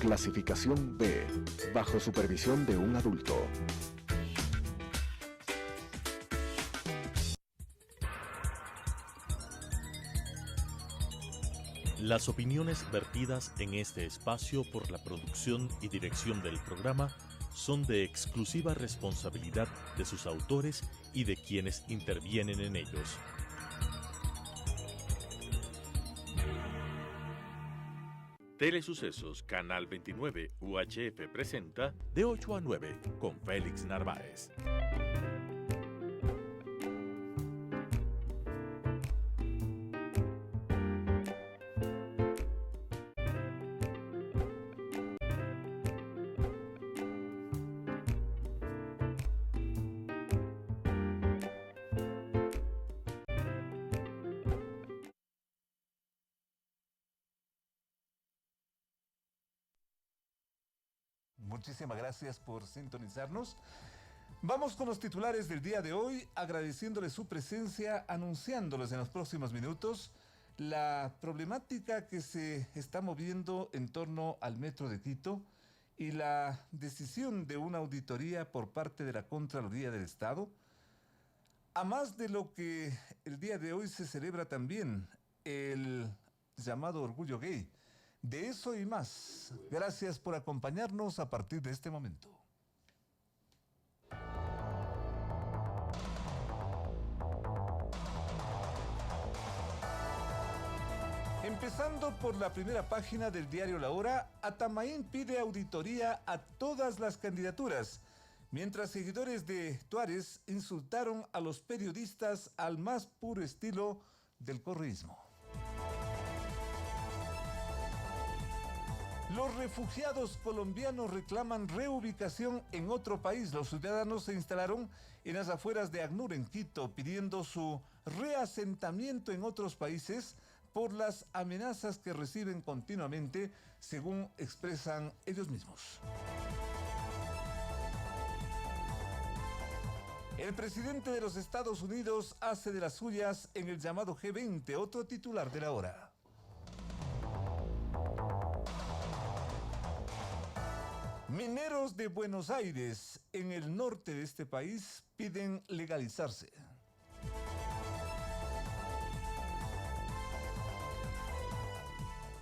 Clasificación B, bajo supervisión de un adulto. Las opiniones vertidas en este espacio por la producción y dirección del programa son de exclusiva responsabilidad de sus autores y de quienes intervienen en ellos. Telesucesos Canal 29 UHF presenta De 8 a 9 con Félix Narváez. Muchísimas gracias por sintonizarnos. Vamos con los titulares del día de hoy, agradeciéndoles su presencia, anunciándoles en los próximos minutos la problemática que se está moviendo en torno al Metro de Quito y la decisión de una auditoría por parte de la Contraloría del Estado. A más de lo que el día de hoy se celebra también el llamado Orgullo Gay. De eso y más. Gracias por acompañarnos a partir de este momento. Empezando por la primera página del diario La Hora, Atamaín pide auditoría a todas las candidaturas, mientras seguidores de Tuárez insultaron a los periodistas al más puro estilo del correísmo. Los refugiados colombianos reclaman reubicación en otro país. Los ciudadanos se instalaron en las afueras de ACNUR, en Quito, pidiendo su reasentamiento en otros países por las amenazas que reciben continuamente, según expresan ellos mismos. El presidente de los Estados Unidos hace de las suyas en el llamado G20, otro titular de La Hora. Mineros de Buenos Aires, en el norte de este país, piden legalizarse.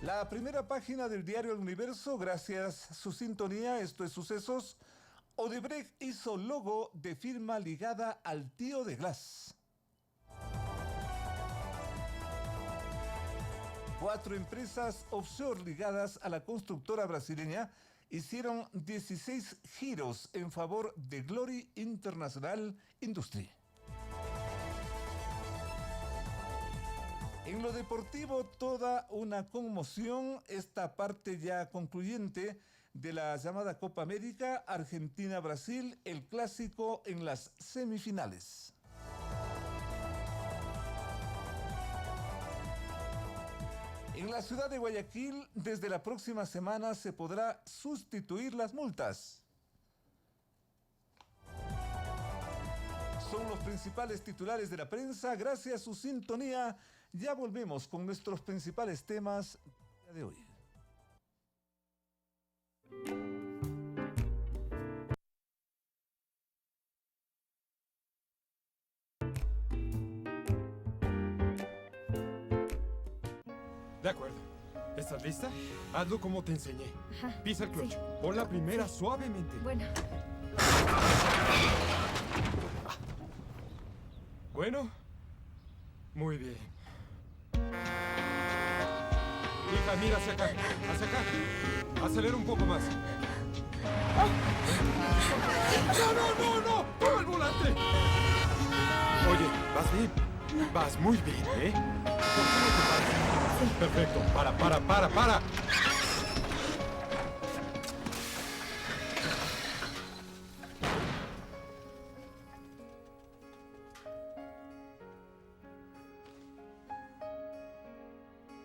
La primera página del diario El Universo, gracias a su sintonía, esto es Sucesos. Odebrecht hizo logo de firma ligada al tío de Glass. 4 empresas offshore ligadas a la constructora brasileña hicieron 16 giros en favor de Glory International Industry. En lo deportivo, toda una conmoción, esta parte ya concluyente de la llamada Copa América, Argentina-Brasil, el clásico en las semifinales. En la ciudad de Guayaquil, desde la próxima semana se podrá sustituir las multas. Son los principales titulares de la prensa. Gracias a su sintonía, ya volvemos con nuestros principales temas de hoy. De acuerdo. ¿Estás lista? Hazlo como te enseñé. Ajá, Pisa el clutch. sí. Pon la primera suavemente. Bueno. Bueno. Muy bien. Hija, mira hacia acá. Hacia acá. Acelera un poco más. ¡No! ¡Toma el volante! Oye, vas bien. Vas muy bien, ¿eh? ¿Por qué no te paras? Sí. Perfecto. Para.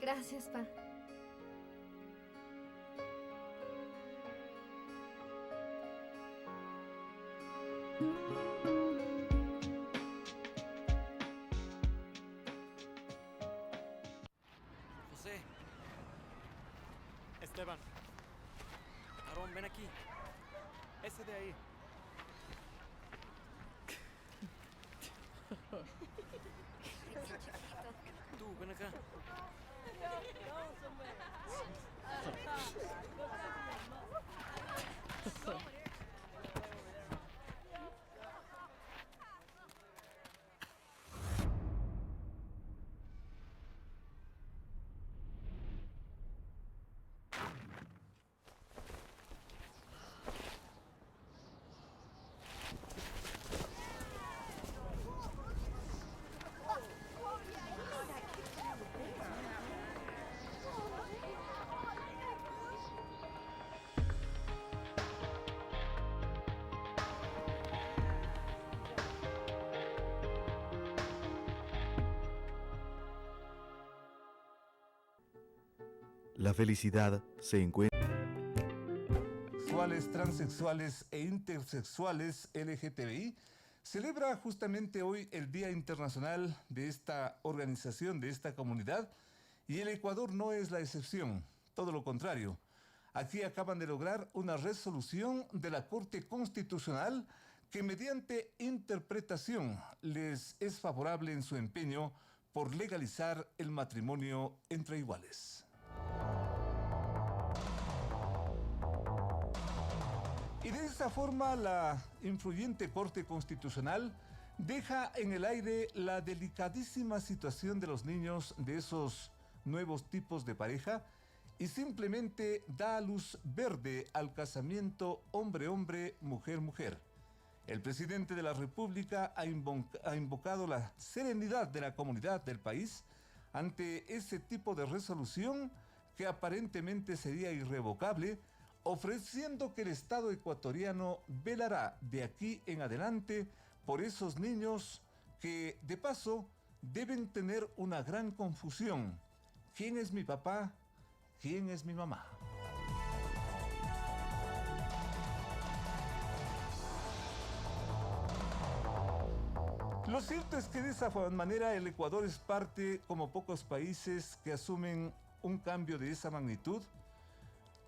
Gracias, pa. José. Esteban. varón, ven aquí. Ese de ahí. Tú, ven acá. La felicidad se encuentra. Sexuales, transexuales e intersexuales LGTBI celebra justamente hoy el Día Internacional de esta organización, de esta comunidad, y el Ecuador no es la excepción, todo lo contrario. Aquí acaban de lograr una resolución de la Corte Constitucional que mediante interpretación les es favorable en su empeño por legalizar el matrimonio entre iguales. Y de esa forma la influyente Corte Constitucional deja en el aire la delicadísima situación de los niños de esos nuevos tipos de pareja y simplemente da luz verde al casamiento hombre-hombre, mujer-mujer. El presidente de la República ha invocado la serenidad de la comunidad del país ante ese tipo de resolución que aparentemente sería irrevocable, ofreciendo que el Estado ecuatoriano velará de aquí en adelante por esos niños que, de paso, deben tener una gran confusión. ¿Quién es mi papá? ¿Quién es mi mamá? Lo cierto es que de esa manera el Ecuador es parte, como pocos países, que asumen un cambio de esa magnitud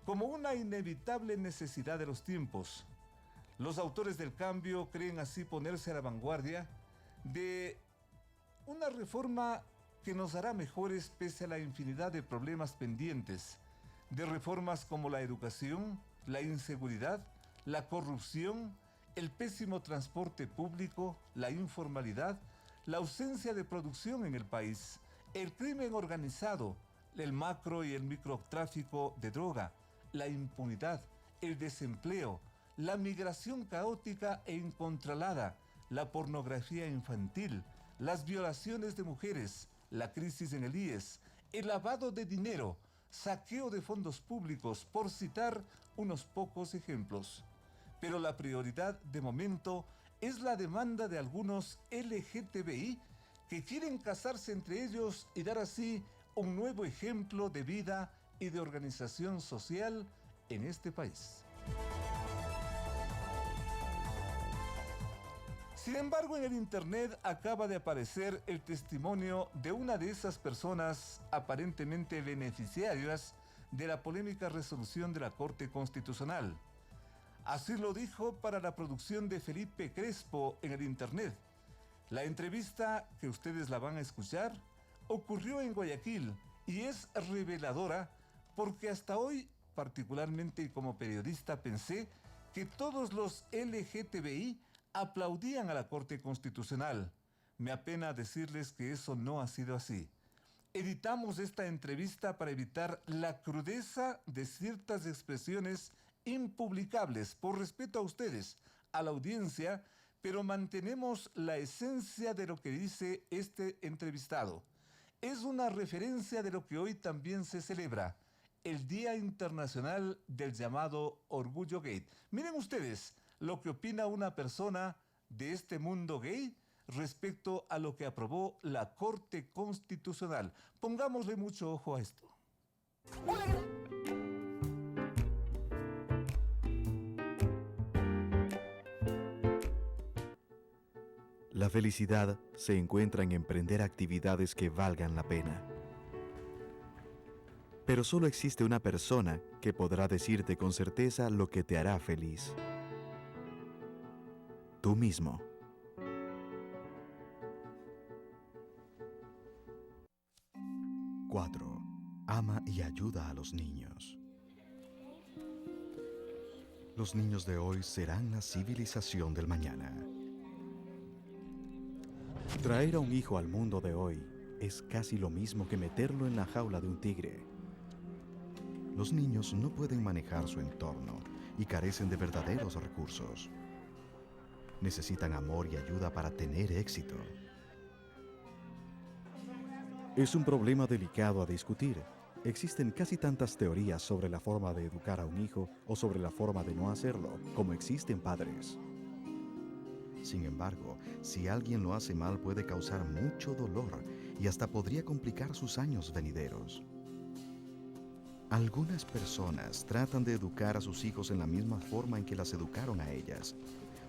como una inevitable necesidad de los tiempos. Los autores del cambio creen así ponerse a la vanguardia de una reforma que nos hará mejores pese a la infinidad de problemas pendientes, de reformas como la educación, la inseguridad, la corrupción, el pésimo transporte público, la informalidad, la ausencia de producción en el país, el crimen organizado, el macro y el microtráfico de droga, la impunidad, el desempleo, la migración caótica e incontrolada, la pornografía infantil, las violaciones de mujeres, la crisis en el IES, el lavado de dinero, saqueo de fondos públicos, por citar unos pocos ejemplos. Pero la prioridad de momento es la demanda de algunos LGTBI que quieren casarse entre ellos y dar así un nuevo ejemplo de vida y de organización social en este país. Sin embargo, en el Internet acaba de aparecer el testimonio de una de esas personas aparentemente beneficiarias de la polémica resolución de la Corte Constitucional. Así lo dijo para la producción de Felipe Crespo en el Internet. La entrevista, que ustedes la van a escuchar, ocurrió en Guayaquil y es reveladora porque hasta hoy, particularmente y como periodista, pensé que todos los LGTBI aplaudían a la Corte Constitucional. Me apena decirles que eso no ha sido así. Editamos esta entrevista para evitar la crudeza de ciertas expresiones impublicables por respeto a ustedes, a la audiencia, pero mantenemos la esencia de lo que dice este entrevistado. Es una referencia de lo que hoy también se celebra, el Día Internacional del llamado Orgullo Gay. Miren ustedes lo que opina una persona de este mundo gay respecto a lo que aprobó la Corte Constitucional. Pongámosle mucho ojo a esto. La felicidad se encuentra en emprender actividades que valgan la pena. Pero solo existe una persona que podrá decirte con certeza lo que te hará feliz. Tú mismo. Cuatro. Ama y ayuda a los niños. Los niños de hoy serán la civilización del mañana. Traer a un hijo al mundo de hoy es casi lo mismo que meterlo en la jaula de un tigre. Los niños no pueden manejar su entorno y carecen de verdaderos recursos. Necesitan amor y ayuda para tener éxito. Es un problema delicado a discutir. Existen casi tantas teorías sobre la forma de educar a un hijo o sobre la forma de no hacerlo, como existen padres. Sin embargo, si alguien lo hace mal puede causar mucho dolor y hasta podría complicar sus años venideros. Algunas personas tratan de educar a sus hijos en la misma forma en que las educaron a ellas.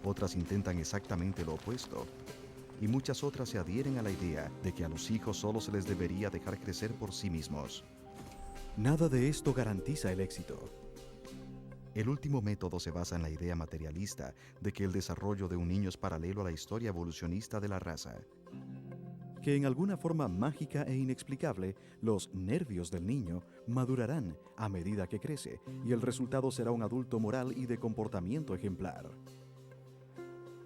Otras intentan exactamente lo opuesto. Y muchas otras se adhieren a la idea de que a los hijos solo se les debería dejar crecer por sí mismos. Nada de esto garantiza el éxito. El último método se basa en la idea materialista de que el desarrollo de un niño es paralelo a la historia evolucionista de la raza. Que en alguna forma mágica e inexplicable, los nervios del niño madurarán a medida que crece y el resultado será un adulto moral y de comportamiento ejemplar.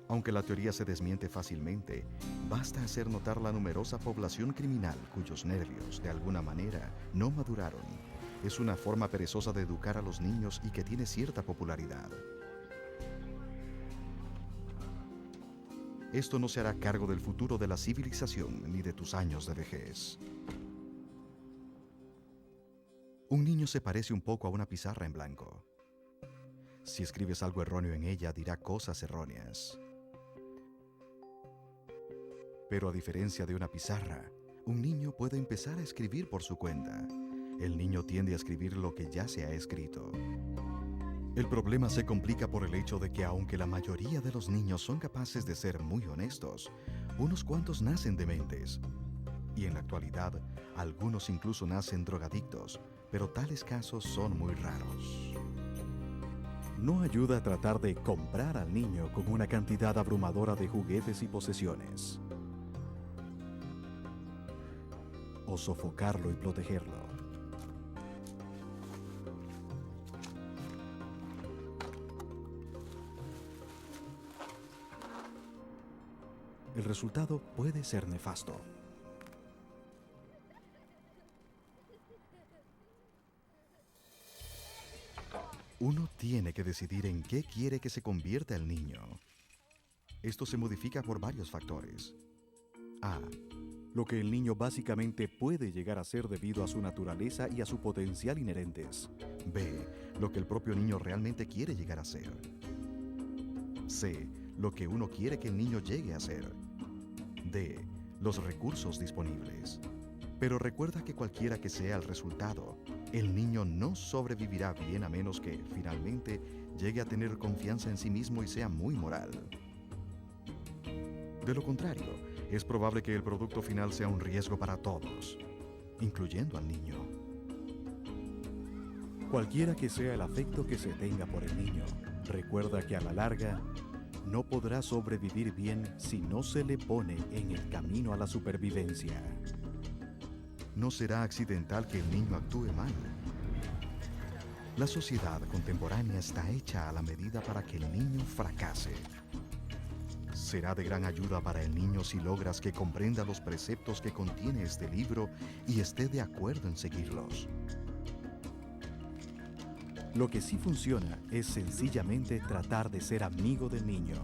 Aunque la teoría se desmiente fácilmente, basta hacer notar la numerosa población criminal cuyos nervios, de alguna manera, no maduraron. Es una forma perezosa de educar a los niños y que tiene cierta popularidad. Esto no se hará cargo del futuro de la civilización ni de tus años de vejez. Un niño se parece un poco a una pizarra en blanco. Si escribes algo erróneo en ella, dirá cosas erróneas. Pero a diferencia de una pizarra, un niño puede empezar a escribir por su cuenta. El niño tiende a escribir lo que ya se ha escrito. El problema se complica por el hecho de que aunque la mayoría de los niños son capaces de ser muy honestos, unos cuantos nacen dementes. Y en la actualidad, algunos incluso nacen drogadictos, pero tales casos son muy raros. No ayuda a tratar de comprar al niño con una cantidad abrumadora de juguetes y posesiones. O sofocarlo y protegerlo. El resultado puede ser nefasto. Uno tiene que decidir en qué quiere que se convierta el niño. Esto se modifica por varios factores. A. Lo que el niño básicamente puede llegar a ser debido a su naturaleza y a su potencial inherentes. B. Lo que el propio niño realmente quiere llegar a ser. C. Lo que uno quiere que el niño llegue a ser. D. Los recursos disponibles. Pero recuerda que cualquiera que sea el resultado, el niño no sobrevivirá bien a menos que, finalmente, llegue a tener confianza en sí mismo y sea muy moral. De lo contrario, es probable que el producto final sea un riesgo para todos, incluyendo al niño. Cualquiera que sea el afecto que se tenga por el niño, recuerda que a la larga no podrá sobrevivir bien si no se le pone en el camino a la supervivencia. No será accidental que el niño actúe mal. La sociedad contemporánea está hecha a la medida para que el niño fracase. Será de gran ayuda para el niño si logras que comprenda los preceptos que contiene este libro y esté de acuerdo en seguirlos. Lo que sí funciona es sencillamente tratar de ser amigo del niño.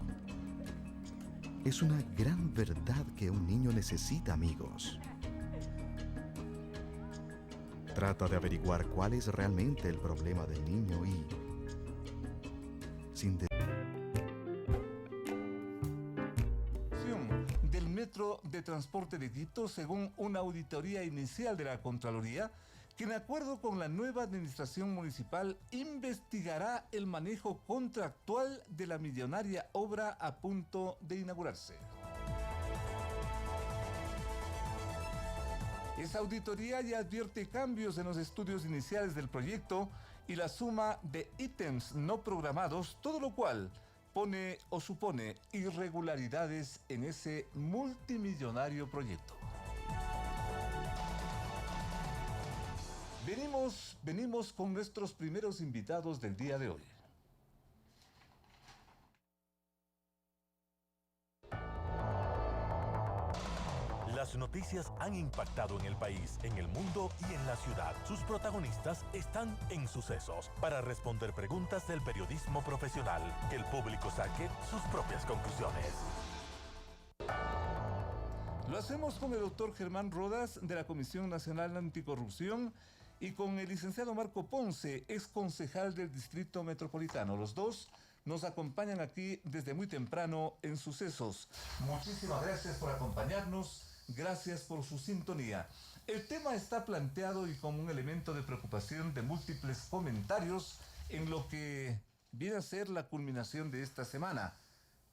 Es una gran verdad que un niño necesita amigos. Trata de averiguar cuál es realmente el problema del niño y, sin del Metro de Transporte de Quito, según una auditoría inicial de la Contraloría, que en acuerdo con la nueva administración municipal investigará el manejo contractual de la millonaria obra a punto de inaugurarse. Esa auditoría ya advierte cambios en los estudios iniciales del proyecto y la suma de ítems no programados, todo lo cual pone o supone irregularidades en ese multimillonario proyecto. Venimos con nuestros primeros invitados del día de hoy. Las noticias han impactado en el país, en el mundo y en la ciudad. Sus protagonistas están en Sucesos para responder preguntas del periodismo profesional. Que el público saque sus propias conclusiones. Lo hacemos con el doctor Germán Rodas de la Comisión Nacional Anticorrupción y con el licenciado Marco Ponce, ex concejal del Distrito Metropolitano. Los dos nos acompañan aquí desde muy temprano en Sucesos. Muchísimas gracias por acompañarnos. Gracias por su sintonía. El tema está planteado y como un elemento de preocupación de múltiples comentarios en lo que viene a ser la culminación de esta semana.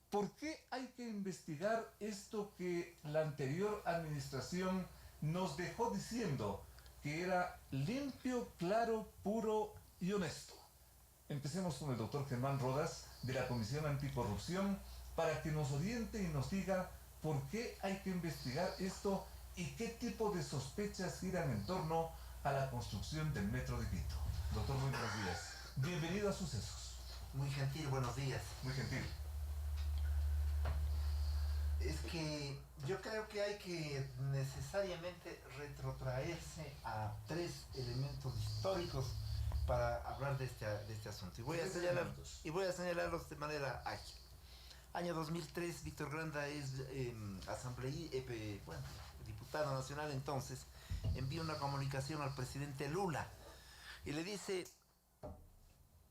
¿Por qué hay que investigar esto que la anterior administración nos dejó diciendo que era limpio, claro, puro y honesto? Empecemos con el doctor Germán Rodas de la Comisión Anticorrupción para que nos oriente y nos diga por qué hay que investigar esto y qué tipo de sospechas giran en torno a la construcción del Metro de Quito. Doctor, muy buenos días. Bienvenido a Sucesos. Muy gentil, buenos días. Muy gentil. Es que yo creo que hay que necesariamente retrotraerse a 3 elementos históricos para hablar de este asunto. Y voy a señalarlos de manera ágil. Año 2003, Víctor Granda es diputado nacional entonces, envía una comunicación al presidente Lula y le dice,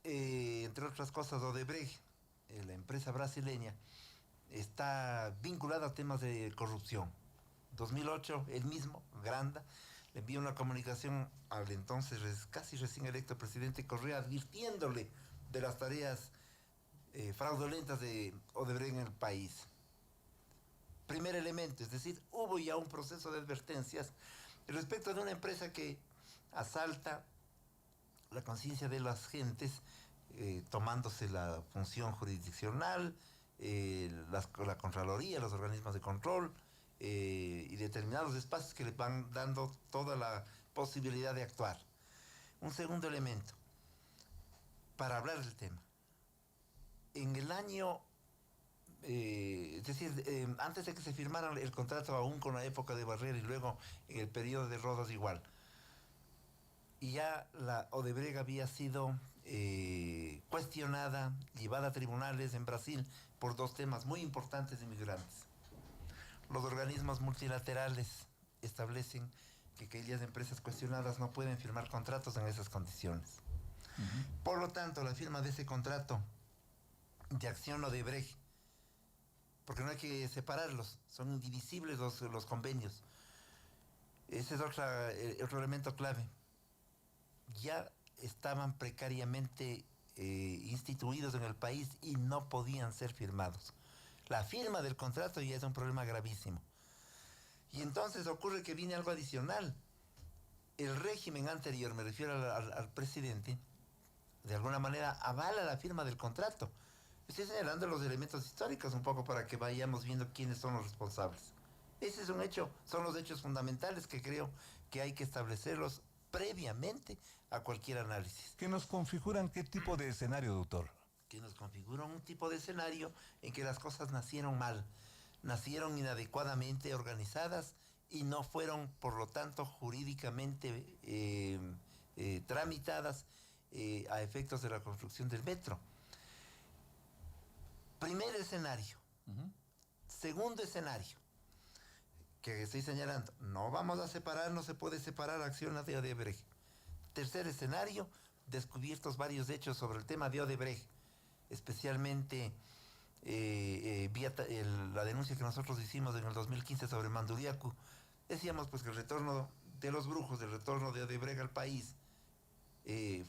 entre otras cosas, Odebrecht, la empresa brasileña, está vinculada a temas de corrupción. 2008, él mismo, Granda, le envía una comunicación al entonces casi recién electo presidente Correa advirtiéndole de las tareas fraudulentas de Odebrecht en el país. Primer elemento, es decir, hubo ya un proceso de advertencias respecto de una empresa que asalta la conciencia de las gentes, tomándose la función jurisdiccional, la Contraloría, los organismos de control y determinados espacios que le van dando toda la posibilidad de actuar. Un segundo elemento, para hablar del tema. En el año, antes de que se firmara el contrato, aún con la época de Barrera y luego en el periodo de Rodas igual, y ya la Odebrecht había sido cuestionada, llevada a tribunales en Brasil por 2 temas muy importantes de migrantes. Los organismos multilaterales establecen que aquellas empresas cuestionadas no pueden firmar contratos en esas condiciones. Por lo tanto, la firma de ese contrato de acción Odebrecht, porque no hay que separarlos, son indivisibles los convenios. Ese es otro elemento clave. Ya estaban precariamente instituidos en el país y no podían ser firmados. La firma del contrato ya es un problema gravísimo. Y entonces ocurre que viene algo adicional. El régimen anterior, me refiero al presidente, de alguna manera avala la firma del contrato. Estoy señalando los elementos históricos un poco para que vayamos viendo quiénes son los responsables. Ese es un hecho, son los hechos fundamentales que creo que hay que establecerlos previamente a cualquier análisis. ¿Que nos configuran qué tipo de escenario, doctor? Que nos configuran un tipo de escenario en que las cosas nacieron mal, nacieron inadecuadamente organizadas y no fueron, por lo tanto, jurídicamente tramitadas a efectos de la construcción del metro. Primer escenario. Segundo escenario, que estoy señalando, no vamos a separar, no se puede separar acciones de Odebrecht. Tercer escenario, descubiertos varios hechos sobre el tema de Odebrecht, especialmente vía la denuncia que nosotros hicimos en el 2015 sobre Manduriacu. Decíamos pues que el retorno de los brujos, el retorno de Odebrecht al país,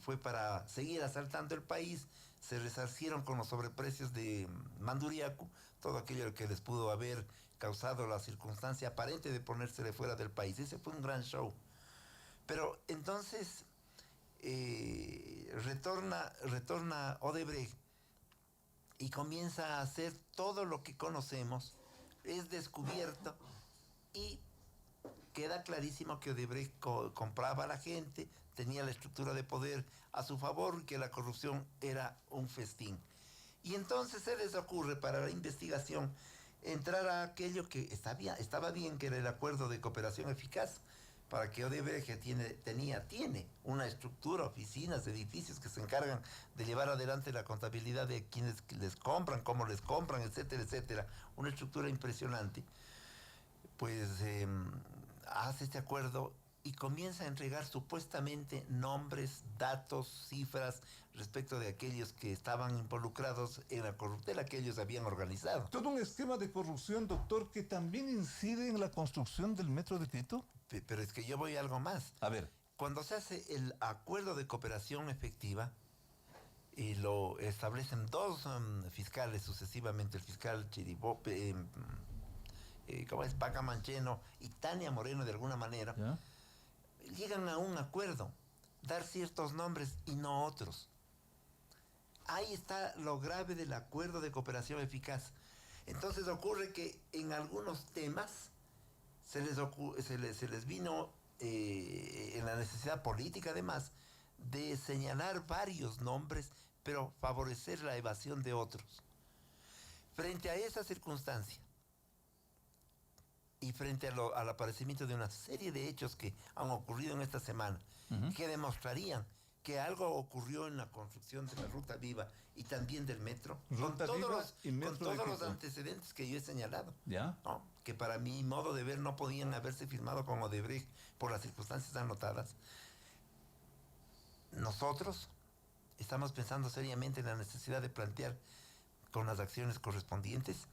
fue para seguir asaltando el país. Se resarcieron con los sobreprecios de Manduriacu todo aquello que les pudo haber causado la circunstancia aparente de ponérsele fuera del país. Ese fue un gran show. Pero entonces retorna Odebrecht y comienza a hacer todo lo que conocemos, es descubierto y queda clarísimo que Odebrecht compraba a la gente, tenía la estructura de poder a su favor y que la corrupción era un festín. Y entonces se les ocurre para la investigación entrar a aquello que estaba bien, que era el acuerdo de cooperación eficaz, para que Odebrecht tiene una estructura, oficinas, edificios que se encargan de llevar adelante la contabilidad de quienes les compran, cómo les compran, etcétera, etcétera. Una estructura impresionante. Pues hace este acuerdo y comienza a entregar supuestamente nombres, datos, cifras respecto de aquellos que estaban involucrados en la corruptela que ellos habían organizado. Todo un esquema de corrupción, doctor, que también incide en la construcción del Metro de Quito. Pero es que yo voy a algo más. A ver. Cuando se hace el acuerdo de cooperación efectiva, y lo establecen dos fiscales sucesivamente, el fiscal Chiribope, ¿cómo es? Paca Mancheno y Tania Moreno de alguna manera, ¿ya? Llegan a un acuerdo, dar ciertos nombres y no otros. Ahí está lo grave del acuerdo de cooperación eficaz. Entonces ocurre que en algunos temas se les vino en la necesidad política además de señalar varios nombres, pero favorecer la evasión de otros. Frente a esa circunstancia y frente al aparecimiento de una serie de hechos que han ocurrido en esta semana, que demostrarían que algo ocurrió en la construcción de la Ruta Viva y también del metro, con todos los antecedentes que yo he señalado, ¿ya? ¿no? Que para mi modo de ver no podían haberse firmado con Odebrecht por las circunstancias anotadas. Nosotros estamos pensando seriamente en la necesidad de plantear con las acciones correspondientes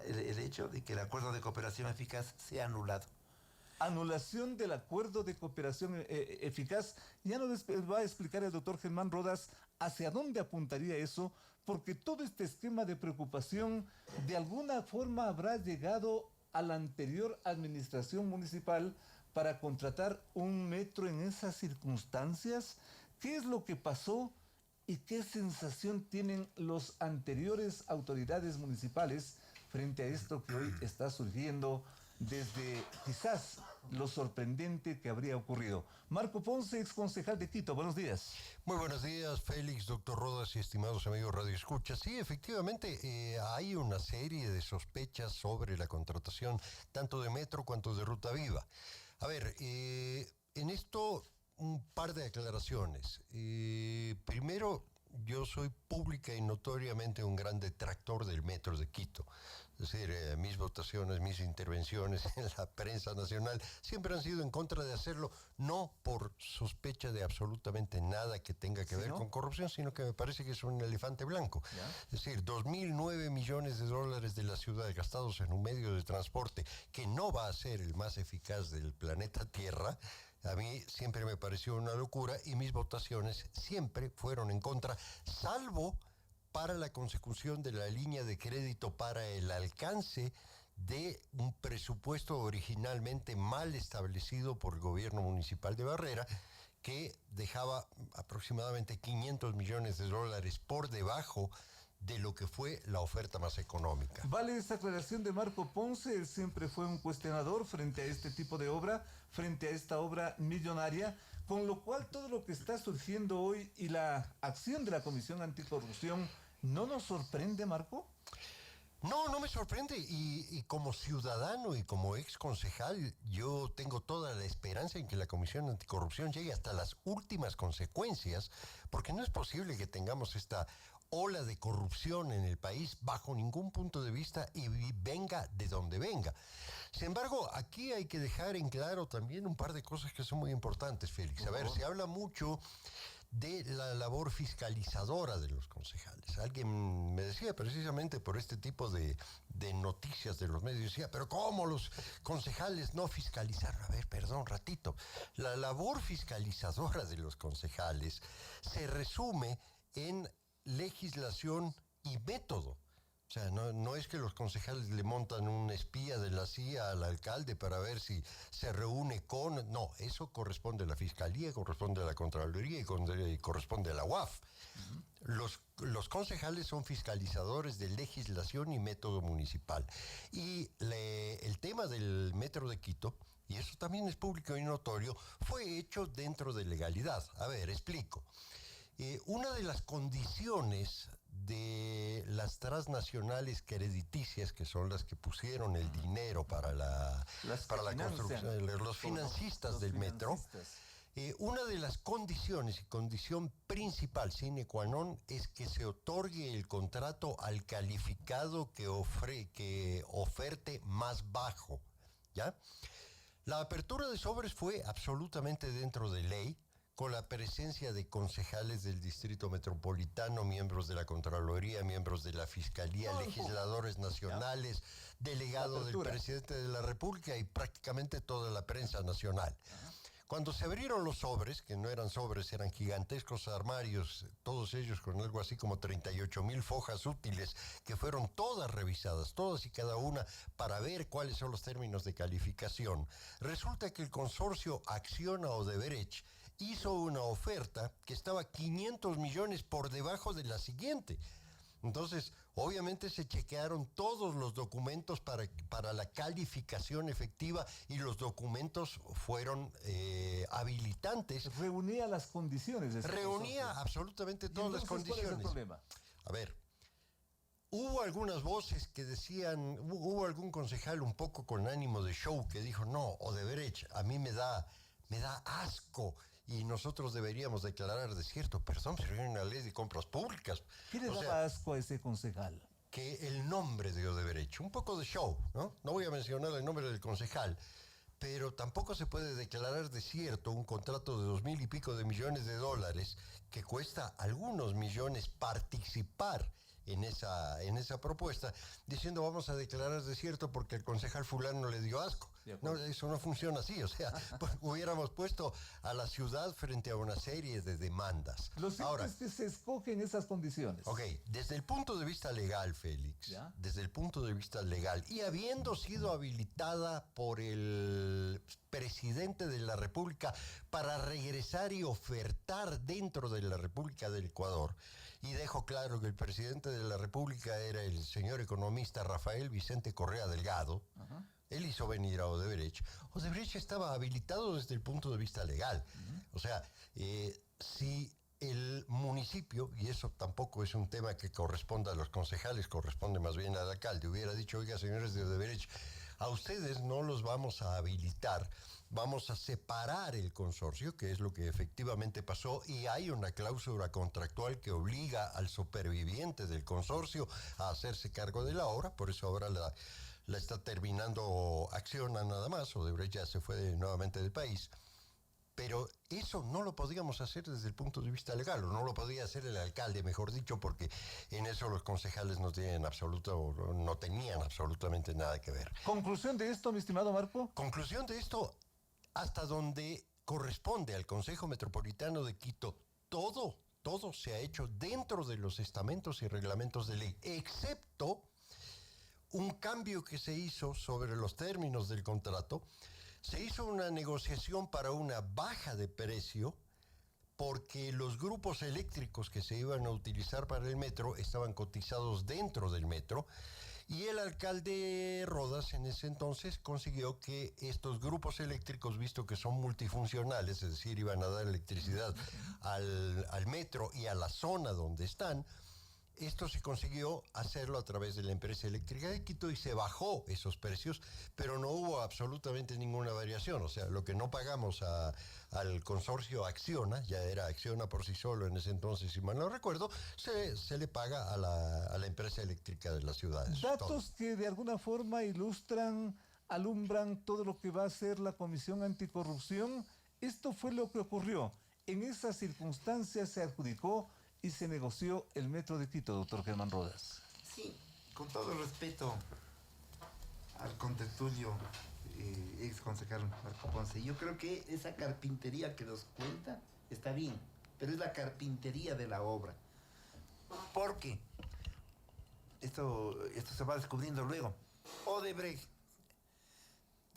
el hecho de que el acuerdo de cooperación eficaz sea anulado. Anulación del acuerdo de cooperación eficaz. Ya nos va a explicar el doctor Germán Rodas hacia dónde apuntaría eso, porque todo este esquema de preocupación de alguna forma habrá llegado a la anterior administración municipal para contratar un metro en esas circunstancias. ¿Qué es lo que pasó y qué sensación tienen los anteriores autoridades municipales frente a esto que hoy está surgiendo desde quizás lo sorprendente que habría ocurrido? Marco Ponce, ex concejal de Quito, buenos días. Muy buenos días, Félix, doctor Rodas y estimados amigos Radio Escucha. Sí, efectivamente, hay una serie de sospechas sobre la contratación tanto de Metro cuanto de Ruta Viva. A ver, en esto un par de aclaraciones. Primero, yo soy pública y notoriamente un gran detractor del Metro de Quito. Es decir, mis votaciones, mis intervenciones en la prensa nacional siempre han sido en contra de hacerlo, no por sospecha de absolutamente nada que tenga que ver con corrupción, sino que me parece que es un elefante blanco. ¿Ya? Es decir, 2.009 millones de dólares de la ciudad gastados en un medio de transporte que no va a ser el más eficaz del planeta Tierra. A mí siempre me pareció una locura y mis votaciones siempre fueron en contra, salvo para la consecución de la línea de crédito para el alcance de un presupuesto originalmente mal establecido por el gobierno municipal de Barrera, que dejaba aproximadamente 500 millones de dólares por debajo de lo que fue la oferta más económica. Vale esta aclaración de Marco Ponce, él siempre fue un cuestionador frente a este tipo de obra, frente a esta obra millonaria, con lo cual todo lo que está surgiendo hoy y la acción de la Comisión Anticorrupción, ¿no nos sorprende, Marco? No, no me sorprende y como ciudadano y como ex concejal yo tengo toda la esperanza en que la Comisión Anticorrupción llegue hasta las últimas consecuencias, porque no es posible que tengamos esta ola de corrupción en el país bajo ningún punto de vista y venga de donde venga. Sin embargo, aquí hay que dejar en claro también un par de cosas que son muy importantes, Félix. A ver, se habla mucho de la labor fiscalizadora de los concejales. Alguien me decía precisamente por este tipo de noticias de los medios, decía, pero ¿cómo los concejales no fiscalizaron? A ver, perdón, ratito. La labor fiscalizadora de los concejales se resume en legislación y método. O sea, no es que los concejales le montan un espía de la CIA al alcalde para ver si se reúne con... No, eso corresponde a la Fiscalía, corresponde a la Contraloría y corresponde a la UAF. Los concejales son fiscalizadores de legislación y método municipal. Y el tema del Metro de Quito, y eso también es público y notorio, fue hecho dentro de legalidad. A ver, explico. Una de las condiciones de las transnacionales crediticias, que son las que pusieron el dinero para la construcción, los financistas del metro, una de las condiciones y condición principal sine qua non es que se otorgue el contrato al calificado que oferte más bajo, ¿ya? La apertura de sobres fue absolutamente dentro de ley, con la presencia de concejales del Distrito Metropolitano, miembros de la Contraloría, miembros de la Fiscalía, legisladores nacionales, delegado del presidente de la República y prácticamente toda la prensa nacional. Cuando se abrieron los sobres, que no eran sobres, eran gigantescos armarios, todos ellos con algo así como 38,000 fojas útiles, que fueron todas revisadas, todas y cada una, para ver cuáles son los términos de calificación, resulta que el consorcio Acciona Odebrecht hizo una oferta que estaba 500 millones por debajo de la siguiente. Entonces, obviamente se chequearon todos los documentos para la calificación efectiva y los documentos fueron habilitantes. Reunía las condiciones. Reunía absolutamente todas las condiciones. ¿Cuál es el problema? A ver, hubo algunas voces que decían, hubo algún concejal un poco con ánimo de show que dijo, no, Odebrecht, a mí me da asco. Y nosotros deberíamos declarar desierto. Perdón, pero hay una ley de compras públicas. ¿Qué le daba asco a ese concejal? Que el nombre de Odebrecht, un poco de show, ¿no? No voy a mencionar el nombre del concejal, pero tampoco se puede declarar desierto un contrato de 2,000 y pico de millones de dólares que cuesta algunos millones participar en esa propuesta, diciendo vamos a declarar desierto porque el concejal fulano le dio asco. No, eso no funciona así, o sea, hubiéramos puesto a la ciudad frente a una serie de demandas. Los entes que se escogen esas condiciones. Ok, desde el punto de vista legal, Félix, desde el punto de vista legal, y habiendo sido habilitada por el presidente de la República para regresar y ofertar dentro de la República del Ecuador, y dejo claro que el presidente de la República era el señor economista Rafael Vicente Correa Delgado. Él hizo venir a Odebrecht. Odebrecht estaba habilitado desde el punto de vista legal. O sea, si el municipio, y eso tampoco es un tema que corresponda a los concejales, corresponde más bien al alcalde, hubiera dicho, oiga, señores de Odebrecht, a ustedes no los vamos a habilitar, vamos a separar el consorcio, que es lo que efectivamente pasó, y hay una cláusula contractual que obliga al superviviente del consorcio a hacerse cargo de la obra, por eso ahora la está terminando Acciona nada más, Odebrecht ya se fue nuevamente del país. Pero eso no lo podíamos hacer desde el punto de vista legal, o no lo podía hacer el alcalde, mejor dicho, porque en eso los concejales no tenían absolutamente nada que ver. ¿Conclusión de esto, mi estimado Marco? Conclusión de esto, hasta donde corresponde al Consejo Metropolitano de Quito, todo se ha hecho dentro de los estamentos y reglamentos de ley, excepto un cambio que se hizo sobre los términos del contrato. Se hizo una negociación para una baja de precio porque los grupos eléctricos que se iban a utilizar para el metro estaban cotizados dentro del metro y el alcalde Rodas en ese entonces consiguió que estos grupos eléctricos, visto que son multifuncionales, es decir, iban a dar electricidad al metro y a la zona donde están, esto se consiguió hacerlo a través de la empresa eléctrica de Quito y se bajó esos precios, pero no hubo absolutamente ninguna variación. O sea, lo que no pagamos al consorcio Acciona, ya era Acciona por sí solo en ese entonces, si mal no recuerdo, se le paga a la empresa eléctrica de las ciudades. Datos que de alguna forma alumbran todo lo que va a hacer la Comisión Anticorrupción. Esto fue lo que ocurrió. En esas circunstancias se adjudicó y se negoció el Metro de Quito, doctor Germán Rodas. Sí, con todo el respeto al contertulio ex concejal Marco Ponce, yo creo que esa carpintería que nos cuenta está bien, pero es la carpintería de la obra. Porque esto se va descubriendo luego. Odebrecht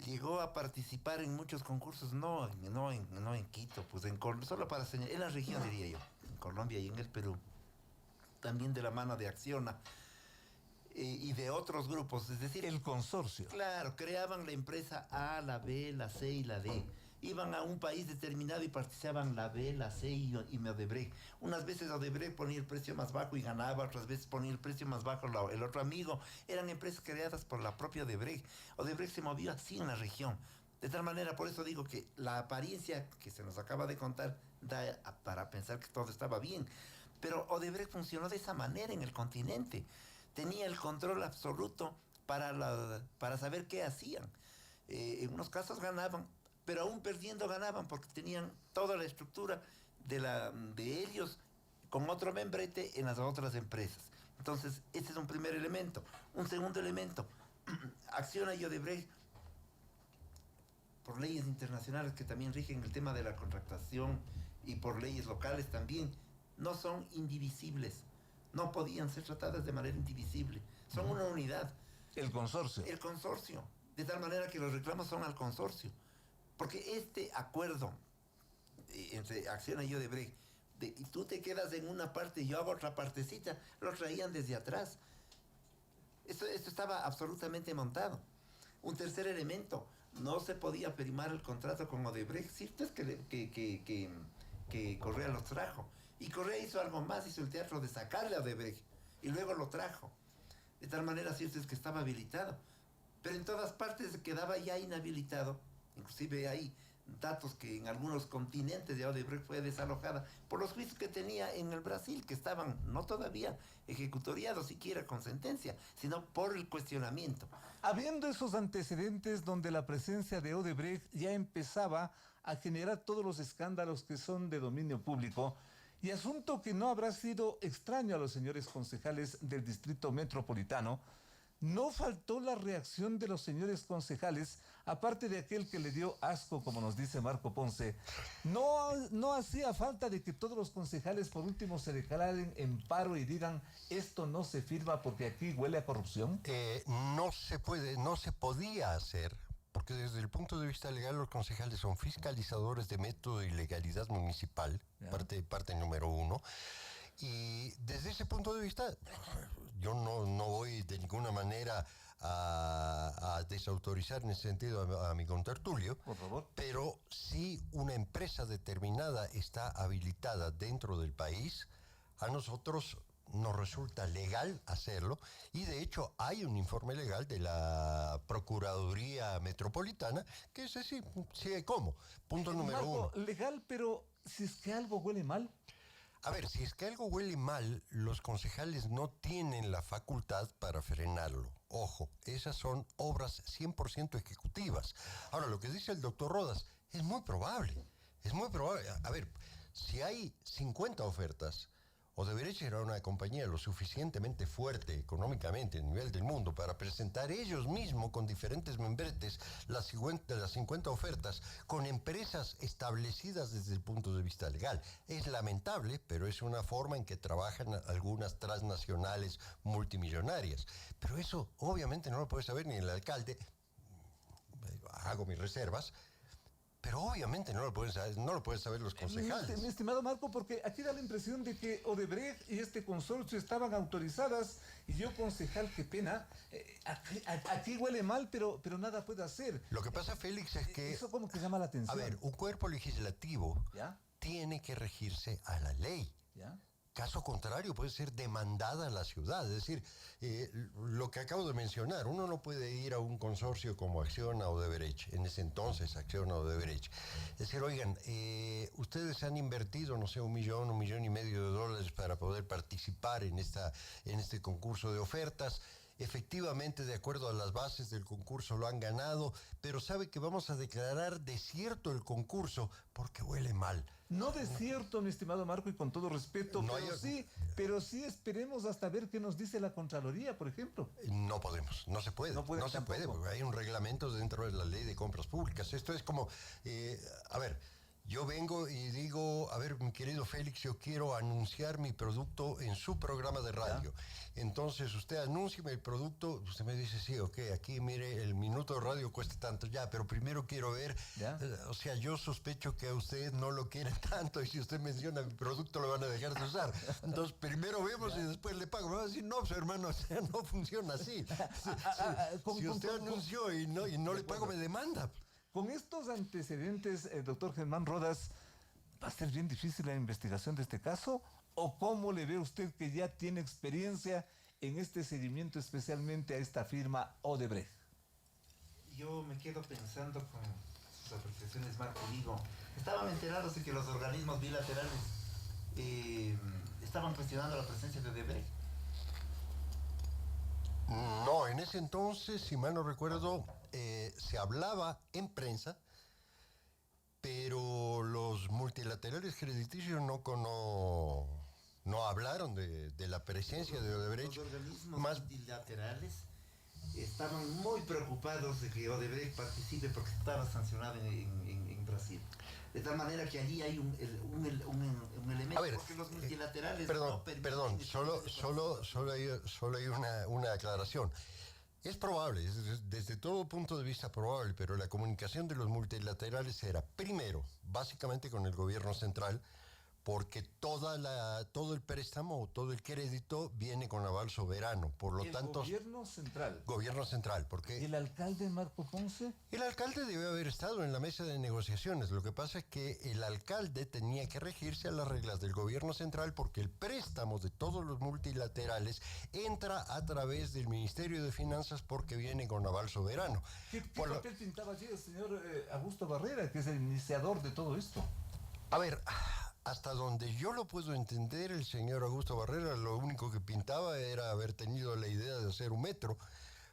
llegó a participar en muchos concursos, no en Quito, pues solo para señalar, en la región diría yo, en Colombia y en el Perú, también de la mano de Acciona y de otros grupos, es decir... El consorcio. Claro, creaban la empresa A, la B, la C y la D. Iban a un país determinado y participaban la B, la C y Odebrecht. Unas veces Odebrecht ponía el precio más bajo y ganaba, otras veces ponía el precio más bajo el otro amigo. Eran empresas creadas por la propia Odebrecht. Odebrecht se movió así en la región. De tal manera, por eso digo que la apariencia que se nos acaba de contar da para pensar que todo estaba bien. Pero Odebrecht funcionó de esa manera en el continente. Tenía el control absoluto para saber qué hacían. En unos casos ganaban, pero aún perdiendo ganaban porque tenían toda la estructura de ellos con otro membrete en las otras empresas. Entonces, ese es un primer elemento. Un segundo elemento, Acciona y Odebrecht, por leyes internacionales que también rigen el tema de la contratación y por leyes locales también, no son indivisibles. No podían ser tratadas de manera indivisible. Son una unidad. El consorcio. El consorcio. De tal manera que los reclamos son al consorcio. Porque este acuerdo entre Acciona y Odebrecht, y tú te quedas en una parte y yo hago otra partecita, lo traían desde atrás. Esto estaba absolutamente montado. Un tercer elemento, no se podía firmar el contrato con Odebrecht. Cierto es que Correa los trajo. Y Correa hizo algo más, hizo el teatro de sacarle a Odebrecht. Y luego lo trajo. De tal manera, cierto es que estaba habilitado. Pero en todas partes quedaba ya inhabilitado. Inclusive hay datos que en algunos continentes de Odebrecht fue desalojada por los juicios que tenía en el Brasil, que estaban no todavía ejecutoriados siquiera con sentencia, sino por el cuestionamiento. Habiendo esos antecedentes donde la presencia de Odebrecht ya empezaba a generar todos los escándalos que son de dominio público, y asunto que no habrá sido extraño a los señores concejales del Distrito Metropolitano, no faltó la reacción de los señores concejales, aparte de aquel que le dio asco, como nos dice Marco Ponce. No hacía falta de que todos los concejales por último se declaren en paro y digan esto no se firma porque aquí huele a corrupción. No se podía hacer, porque desde el punto de vista legal los concejales son fiscalizadores de método y legalidad municipal, parte número uno. Y desde ese punto de vista, yo no voy de ninguna manera a desautorizar en ese sentido a mi contertulio, por favor. Pero si una empresa determinada está habilitada dentro del país, a nosotros nos resulta legal hacerlo, y de hecho hay un informe legal de la Procuraduría Metropolitana que es así, sí, ¿cómo? Punto número Marco, uno. legal, pero si es que algo huele mal. A ver, si es que algo huele mal, los concejales no tienen la facultad para frenarlo. Ojo, esas son obras 100% ejecutivas. Ahora, lo que dice el doctor Rodas es muy probable. Es muy probable. A ver, si hay 50 ofertas, Odebrecht era una compañía lo suficientemente fuerte económicamente a nivel del mundo para presentar ellos mismos con diferentes membretes las 50 ofertas con empresas establecidas desde el punto de vista legal. Es lamentable, pero es una forma en que trabajan algunas transnacionales multimillonarias. Pero eso obviamente no lo puede saber ni el alcalde, hago mis reservas, pero obviamente no lo pueden saber los concejales. Mi estimado Marco, porque aquí da la impresión de que Odebrecht y este consorcio estaban autorizadas y yo, concejal, qué pena, aquí huele mal, pero nada puede hacer. Lo que pasa, Félix, es que... Eso como que llama la atención. A ver, un cuerpo legislativo ¿ya? Tiene que regirse a la ley. ¿Ya? Caso contrario, puede ser demandada a la ciudad. Es decir, lo que acabo de mencionar, uno no puede ir a un consorcio como Acciona o Odebrecht, en ese entonces Acciona o Odebrecht. Es decir, oigan, ustedes han invertido, no sé, $1 millón y medio de dólares para poder participar en este concurso de ofertas. Efectivamente, de acuerdo a las bases del concurso lo han ganado, pero sabe que vamos a declarar desierto el concurso porque huele mal. No desierto, mi estimado Marco, y con todo respeto, no pero sí esperemos hasta ver qué nos dice la Contraloría, por ejemplo. No podemos, no se puede. No se puede, porque hay un reglamento dentro de la ley de compras públicas. Esto es como, a ver, Yo vengo y digo, a ver, mi querido Félix, yo quiero anunciar mi producto en su programa de radio. Entonces, usted anúnciame el producto, usted me dice, sí, ok, aquí mire, el minuto de radio cuesta tanto, ya, pero primero quiero ver, o sea, yo sospecho que a usted no lo quiere tanto y si usted menciona mi producto lo van a dejar de usar. Entonces, primero vemos y después le pago. Me va a decir, no, pues, hermano, o sea, no funciona así. Si usted anunció y no le pago, me demanda. Con estos antecedentes, doctor Germán Rodas, ¿va a ser bien difícil la investigación de este caso? ¿O cómo le ve usted que ya tiene experiencia en este seguimiento, especialmente a esta firma Odebrecht? Yo me quedo pensando con sus apreciaciones, Marco, digo, estaban enterados de que los organismos bilaterales estaban cuestionando la presencia de Odebrecht. No, en ese entonces, si mal no recuerdo, se hablaba en prensa, pero los multilaterales crediticios no hablaron de la presencia de Odebrecht. Los organismos multilaterales estaban muy preocupados de que Odebrecht participe porque estaba sancionado en Brasil. De tal manera que allí hay un elemento, porque los multilaterales no permiten... Perdón, solo hay una aclaración. Es probable, desde todo punto de vista probable, pero la comunicación de los multilaterales era, primero, básicamente con el gobierno central, porque todo el préstamo, todo el crédito viene con aval soberano, por lo tanto... ¿Gobierno central? Gobierno central, porque... ¿Y el alcalde Marco Ponce? El alcalde debe haber estado en la mesa de negociaciones, lo que pasa es que el alcalde tenía que regirse a las reglas del gobierno central porque el préstamo de todos los multilaterales entra a través del Ministerio de Finanzas porque viene con aval soberano. ¿Qué papel pintaba allí el señor Augusto Barrera, que es el iniciador de todo esto? A ver... Hasta donde yo lo puedo entender, el señor Augusto Barrera lo único que pintaba era haber tenido la idea de hacer un metro,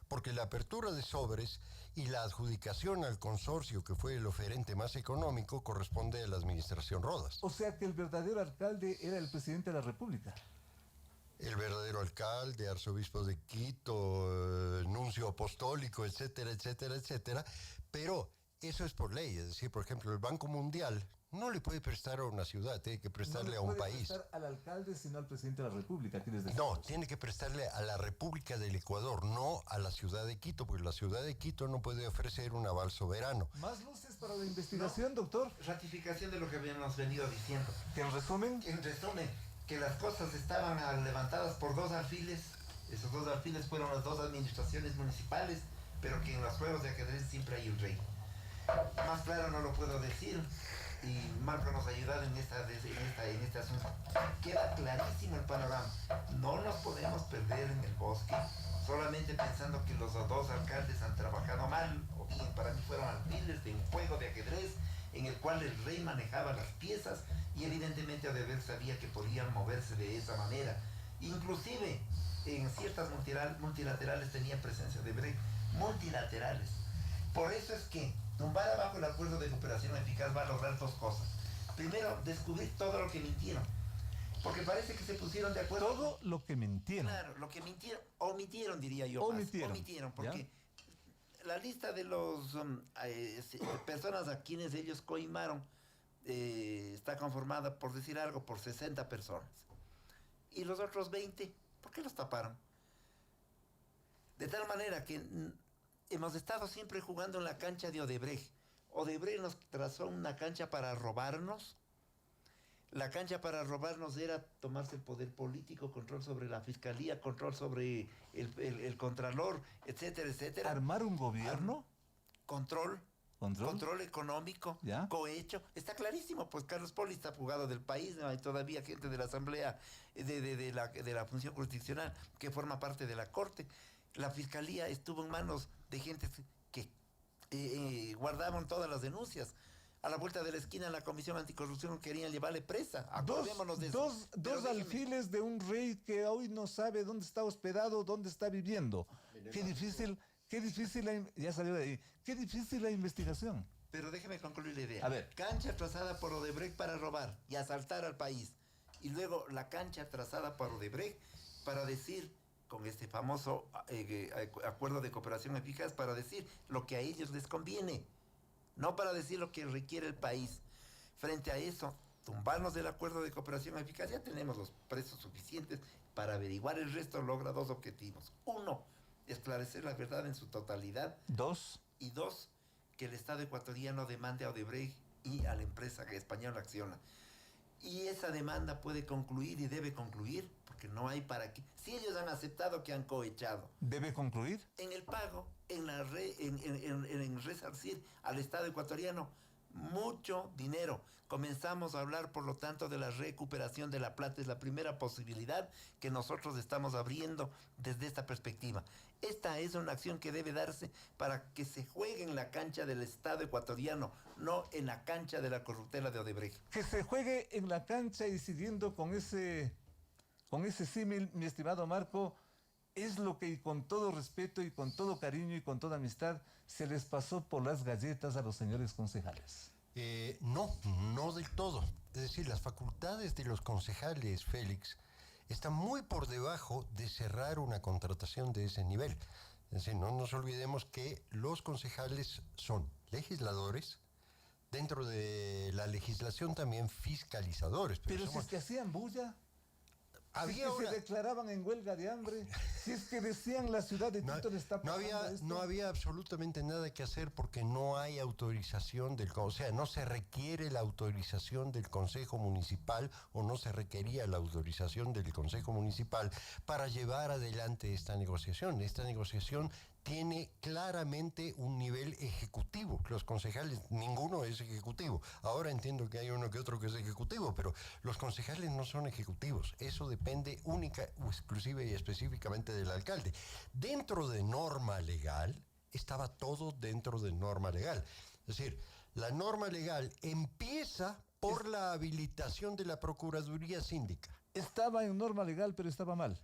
porque la apertura de sobres y la adjudicación al consorcio, que fue el oferente más económico, corresponde a la administración Rodas. O sea que el verdadero alcalde era el presidente de la República. El verdadero alcalde, arzobispo de Quito, nuncio apostólico, etcétera, etcétera, etcétera, pero eso es por ley, es decir, por ejemplo, el Banco Mundial no le puede prestar a una ciudad, tiene que prestarle a un país. No le puede prestar al alcalde, sino al presidente de la República. No, tiene que prestarle a la República del Ecuador, no a la ciudad de Quito, porque la ciudad de Quito no puede ofrecer un aval soberano. ¿Más luces para la investigación, doctor? Ratificación de lo que habíamos venido diciendo. ¿En resumen? En resumen, que las cosas estaban levantadas por dos alfiles. Esos dos alfiles fueron las dos administraciones municipales, pero que en los juegos de ajedrez siempre hay un rey. Más claro no lo puedo decir. Y Marco nos ha ayudado en este asunto. Queda clarísimo el panorama. No nos podemos perder en el bosque solamente pensando que los dos alcaldes han trabajado mal, o bien para mí fueron alfiles de un juego de ajedrez en el cual el rey manejaba las piezas y evidentemente Odebrecht sabía que podían moverse de esa manera. Inclusive en ciertas multilaterales tenía presencia Odebrecht, multilaterales. Por eso es que tumbar abajo el acuerdo de cooperación eficaz va a lograr dos cosas. Primero, descubrir todo lo que mintieron. Porque parece que se pusieron de acuerdo. Todo lo que mintieron. Claro, lo que mintieron. Omitieron, diría yo. Omitieron, porque la lista de los personas a quienes ellos coimaron está conformada, por decir algo, por 60 personas. Y los otros 20, ¿por qué los taparon? De tal manera que hemos estado siempre jugando en la cancha de Odebrecht. Odebrecht nos trazó una cancha para robarnos. La cancha para robarnos era tomarse el poder político, control sobre la fiscalía, control sobre el contralor, etcétera, etcétera. ¿Armar un gobierno? Control económico, cohecho. Está clarísimo, pues Carlos Poli está fugado del país, no hay todavía gente de la Asamblea, de la función jurisdiccional, que forma parte de la Corte. La fiscalía estuvo en manos de gente que guardaban todas las denuncias. A la vuelta de la esquina, en la Comisión Anticorrupción querían llevarle presa. Acordémonos de eso. Dos alfiles de un rey que hoy no sabe dónde está hospedado, dónde está viviendo. Qué difícil ya salió de ahí. Qué difícil la investigación. Pero déjeme concluir la idea. A ver. Cancha trazada por Odebrecht para robar y asaltar al país. Y luego la cancha trazada por Odebrecht para decir, con este famoso acuerdo de cooperación eficaz, para decir lo que a ellos les conviene, no para decir lo que requiere el país. Frente a eso, tumbarnos del acuerdo de cooperación eficaz, ya tenemos los presos suficientes para averiguar el resto. Logra dos objetivos. Uno, esclarecer la verdad en su totalidad. Dos. Y dos, que el Estado ecuatoriano demande a Odebrecht y a la empresa española Acciona. Y esa demanda puede concluir y debe concluir, porque no hay para qué. Si ellos han aceptado que han cohechado. ¿Debe concluir? En el pago, en resarcir al Estado ecuatoriano mucho dinero. Comenzamos a hablar, por lo tanto, de la recuperación de la plata. Es la primera posibilidad que nosotros estamos abriendo desde esta perspectiva. Esta es una acción que debe darse para que se juegue en la cancha del Estado ecuatoriano, no en la cancha de la corruptela de Odebrecht. Que se juegue en la cancha, y siguiendo con ese símil, mi estimado Marco, es lo que, y con todo respeto y con todo cariño y con toda amistad, se les pasó por las galletas a los señores concejales. No del todo. Es decir, las facultades de los concejales, Félix, están muy por debajo de cerrar una contratación de ese nivel. Es decir, no nos olvidemos que los concejales son legisladores, dentro de la legislación también fiscalizadores. Pero si es que hacían bulla. Había si es que se declaraban en huelga de hambre, si es que decían la ciudad de Quito le está pasando esto. No había absolutamente nada que hacer porque no hay autorización o sea, no se requiere la autorización del Consejo Municipal, o no se requería la autorización del Consejo Municipal para llevar adelante esta negociación. Esta negociación tiene claramente un nivel ejecutivo. Los concejales, ninguno es ejecutivo. Ahora entiendo que hay uno que otro que es ejecutivo, pero los concejales no son ejecutivos. Eso depende única, exclusiva y específicamente del alcalde. Dentro de norma legal, estaba todo dentro de norma legal. Es decir, la norma legal empieza por la habilitación de la Procuraduría Síndica. Estaba en norma legal, pero estaba mal.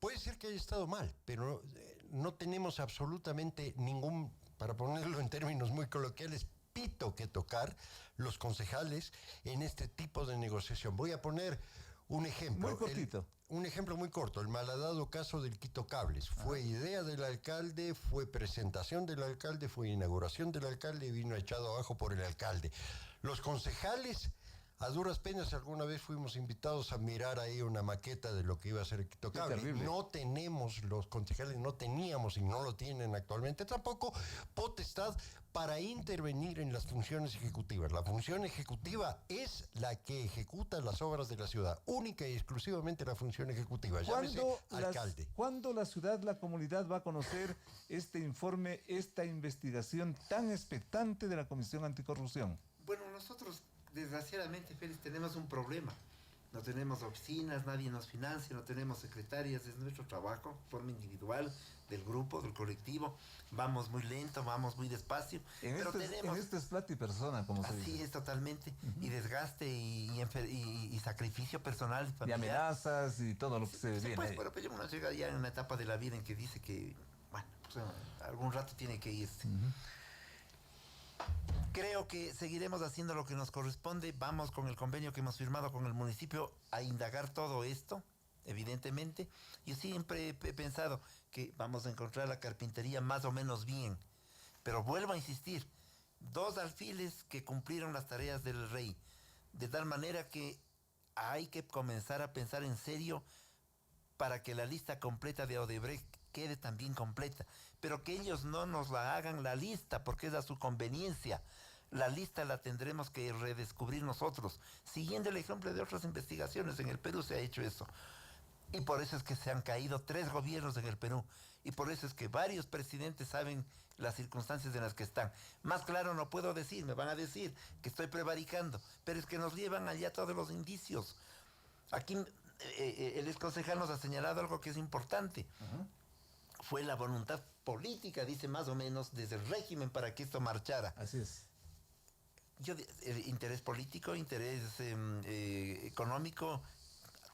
Puede ser que haya estado mal, pero no tenemos absolutamente ningún, para ponerlo en términos muy coloquiales, pito que tocar los concejales en este tipo de negociación. Voy a poner un ejemplo. Muy cortito. Un ejemplo muy corto, el malhadado caso del Quito Cables. Fue idea del alcalde, fue presentación del alcalde, fue inauguración del alcalde y vino echado abajo por el alcalde. Los concejales, a duras penas, alguna vez fuimos invitados a mirar ahí una maqueta de lo que iba a ser el Quito Cable. No tenemos, los concejales no teníamos y no lo tienen actualmente tampoco, potestad para intervenir en las funciones ejecutivas. La función ejecutiva es la que ejecuta las obras de la ciudad, única y exclusivamente la función ejecutiva. ¿Cuándo la ciudad, la comunidad va a conocer este informe, esta investigación tan expectante de la Comisión Anticorrupción? Bueno, nosotros, desgraciadamente, Félix, tenemos un problema. No tenemos oficinas, nadie nos financia, no tenemos secretarias, es nuestro trabajo, forma individual, del grupo, del colectivo. Vamos muy lento, vamos muy despacio. En esto es plata y persona, como se dice. Así es, totalmente. Y desgaste y sacrificio personal. Y amenazas y todo lo que se viene. Pues, pero uno llega ya en una etapa de la vida en que dice que, bueno, pues, algún rato tiene que irse. Creo que seguiremos haciendo lo que nos corresponde. Vamos con el convenio que hemos firmado con el municipio a indagar todo esto, evidentemente. Yo siempre he pensado que vamos a encontrar la carpintería más o menos bien. Pero vuelvo a insistir, 2 alfiles que cumplieron las tareas del rey. De tal manera que hay que comenzar a pensar en serio para que la lista completa de Odebrecht quede también completa. Pero que ellos no nos la hagan la lista, porque es a su conveniencia. La lista la tendremos que redescubrir nosotros, siguiendo el ejemplo de otras investigaciones. En el Perú se ha hecho eso. Y por eso es que se han caído 3 gobiernos en el Perú. Y por eso es que varios presidentes saben las circunstancias en las que están. Más claro no puedo decir, me van a decir que estoy prevaricando, pero es que nos llevan allá todos los indicios. Aquí el exconcejal nos ha señalado algo que es importante. Fue la voluntad política, dice más o menos, desde el régimen para que esto marchara. Así es. Interés político, interés económico,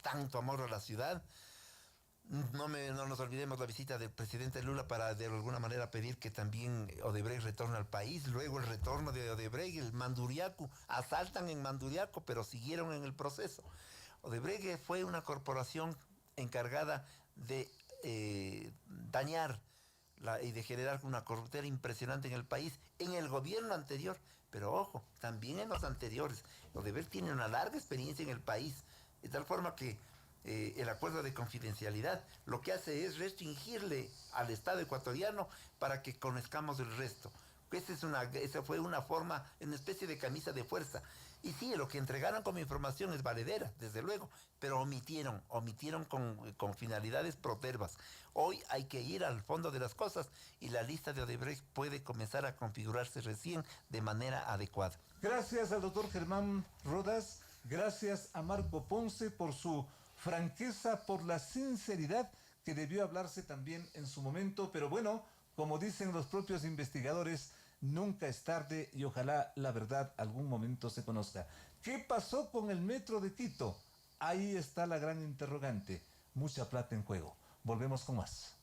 tanto amor a la ciudad. No nos olvidemos la visita del presidente Lula para de alguna manera pedir que también Odebrecht retorne al país. Luego el retorno de Odebrecht, el Manduriaco, asaltan en Manduriaco, pero siguieron en el proceso. Odebrecht fue una corporación encargada de dañar y de generar una corruptela impresionante en el país. En el gobierno anterior Pero ojo, también en los anteriores, Odebrecht tiene una larga experiencia en el país, de tal forma que el acuerdo de confidencialidad lo que hace es restringirle al Estado ecuatoriano para que conozcamos el resto. Esa fue una forma, una especie de camisa de fuerza. Y sí, lo que entregaron como información es valedera, desde luego, pero omitieron con finalidades protervas. Hoy hay que ir al fondo de las cosas y la lista de Odebrecht puede comenzar a configurarse recién de manera adecuada. Gracias al doctor Germán Rodas, gracias a Marco Ponce por su franqueza, por la sinceridad que debió hablarse también en su momento, pero bueno, como dicen los propios investigadores, nunca es tarde y ojalá la verdad algún momento se conozca. ¿Qué pasó con el metro de Quito? Ahí está la gran interrogante. Mucha plata en juego. Volvemos con más.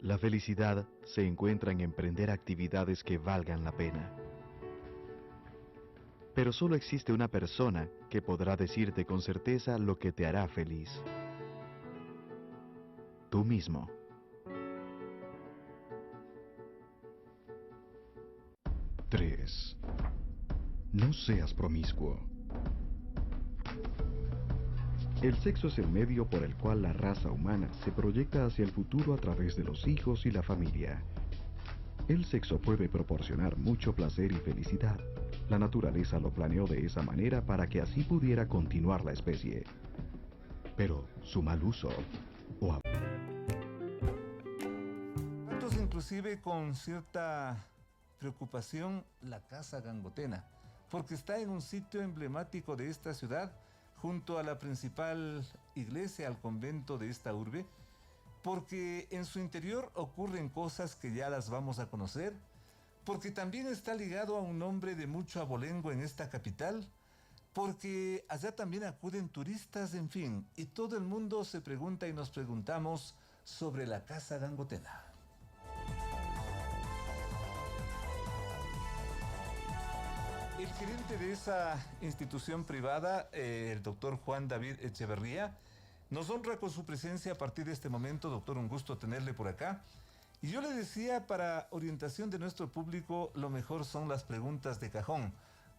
La felicidad se encuentra en emprender actividades que valgan la pena. Pero solo existe una persona que podrá decirte con certeza lo que te hará feliz. Tú mismo. Tres. No seas promiscuo. El sexo es el medio por el cual la raza humana se proyecta hacia el futuro a través de los hijos y la familia. El sexo puede proporcionar mucho placer y felicidad. La naturaleza lo planeó de esa manera para que así pudiera continuar la especie. Pero su mal uso o Tantos inclusive con cierta preocupación la Casa Gangotena, porque está en un sitio emblemático de esta ciudad, junto a la principal iglesia, al convento de esta urbe, porque en su interior ocurren cosas que ya las vamos a conocer, porque también está ligado a un nombre de mucho abolengo en esta capital, porque allá también acuden turistas, en fin, y todo el mundo se pregunta y nos preguntamos sobre la Casa Gangotena. El gerente de esa institución privada, el doctor Juan David Echeverría, nos honra con su presencia a partir de este momento. Doctor, un gusto tenerle por acá. Y yo le decía, para orientación de nuestro público, lo mejor son las preguntas de cajón,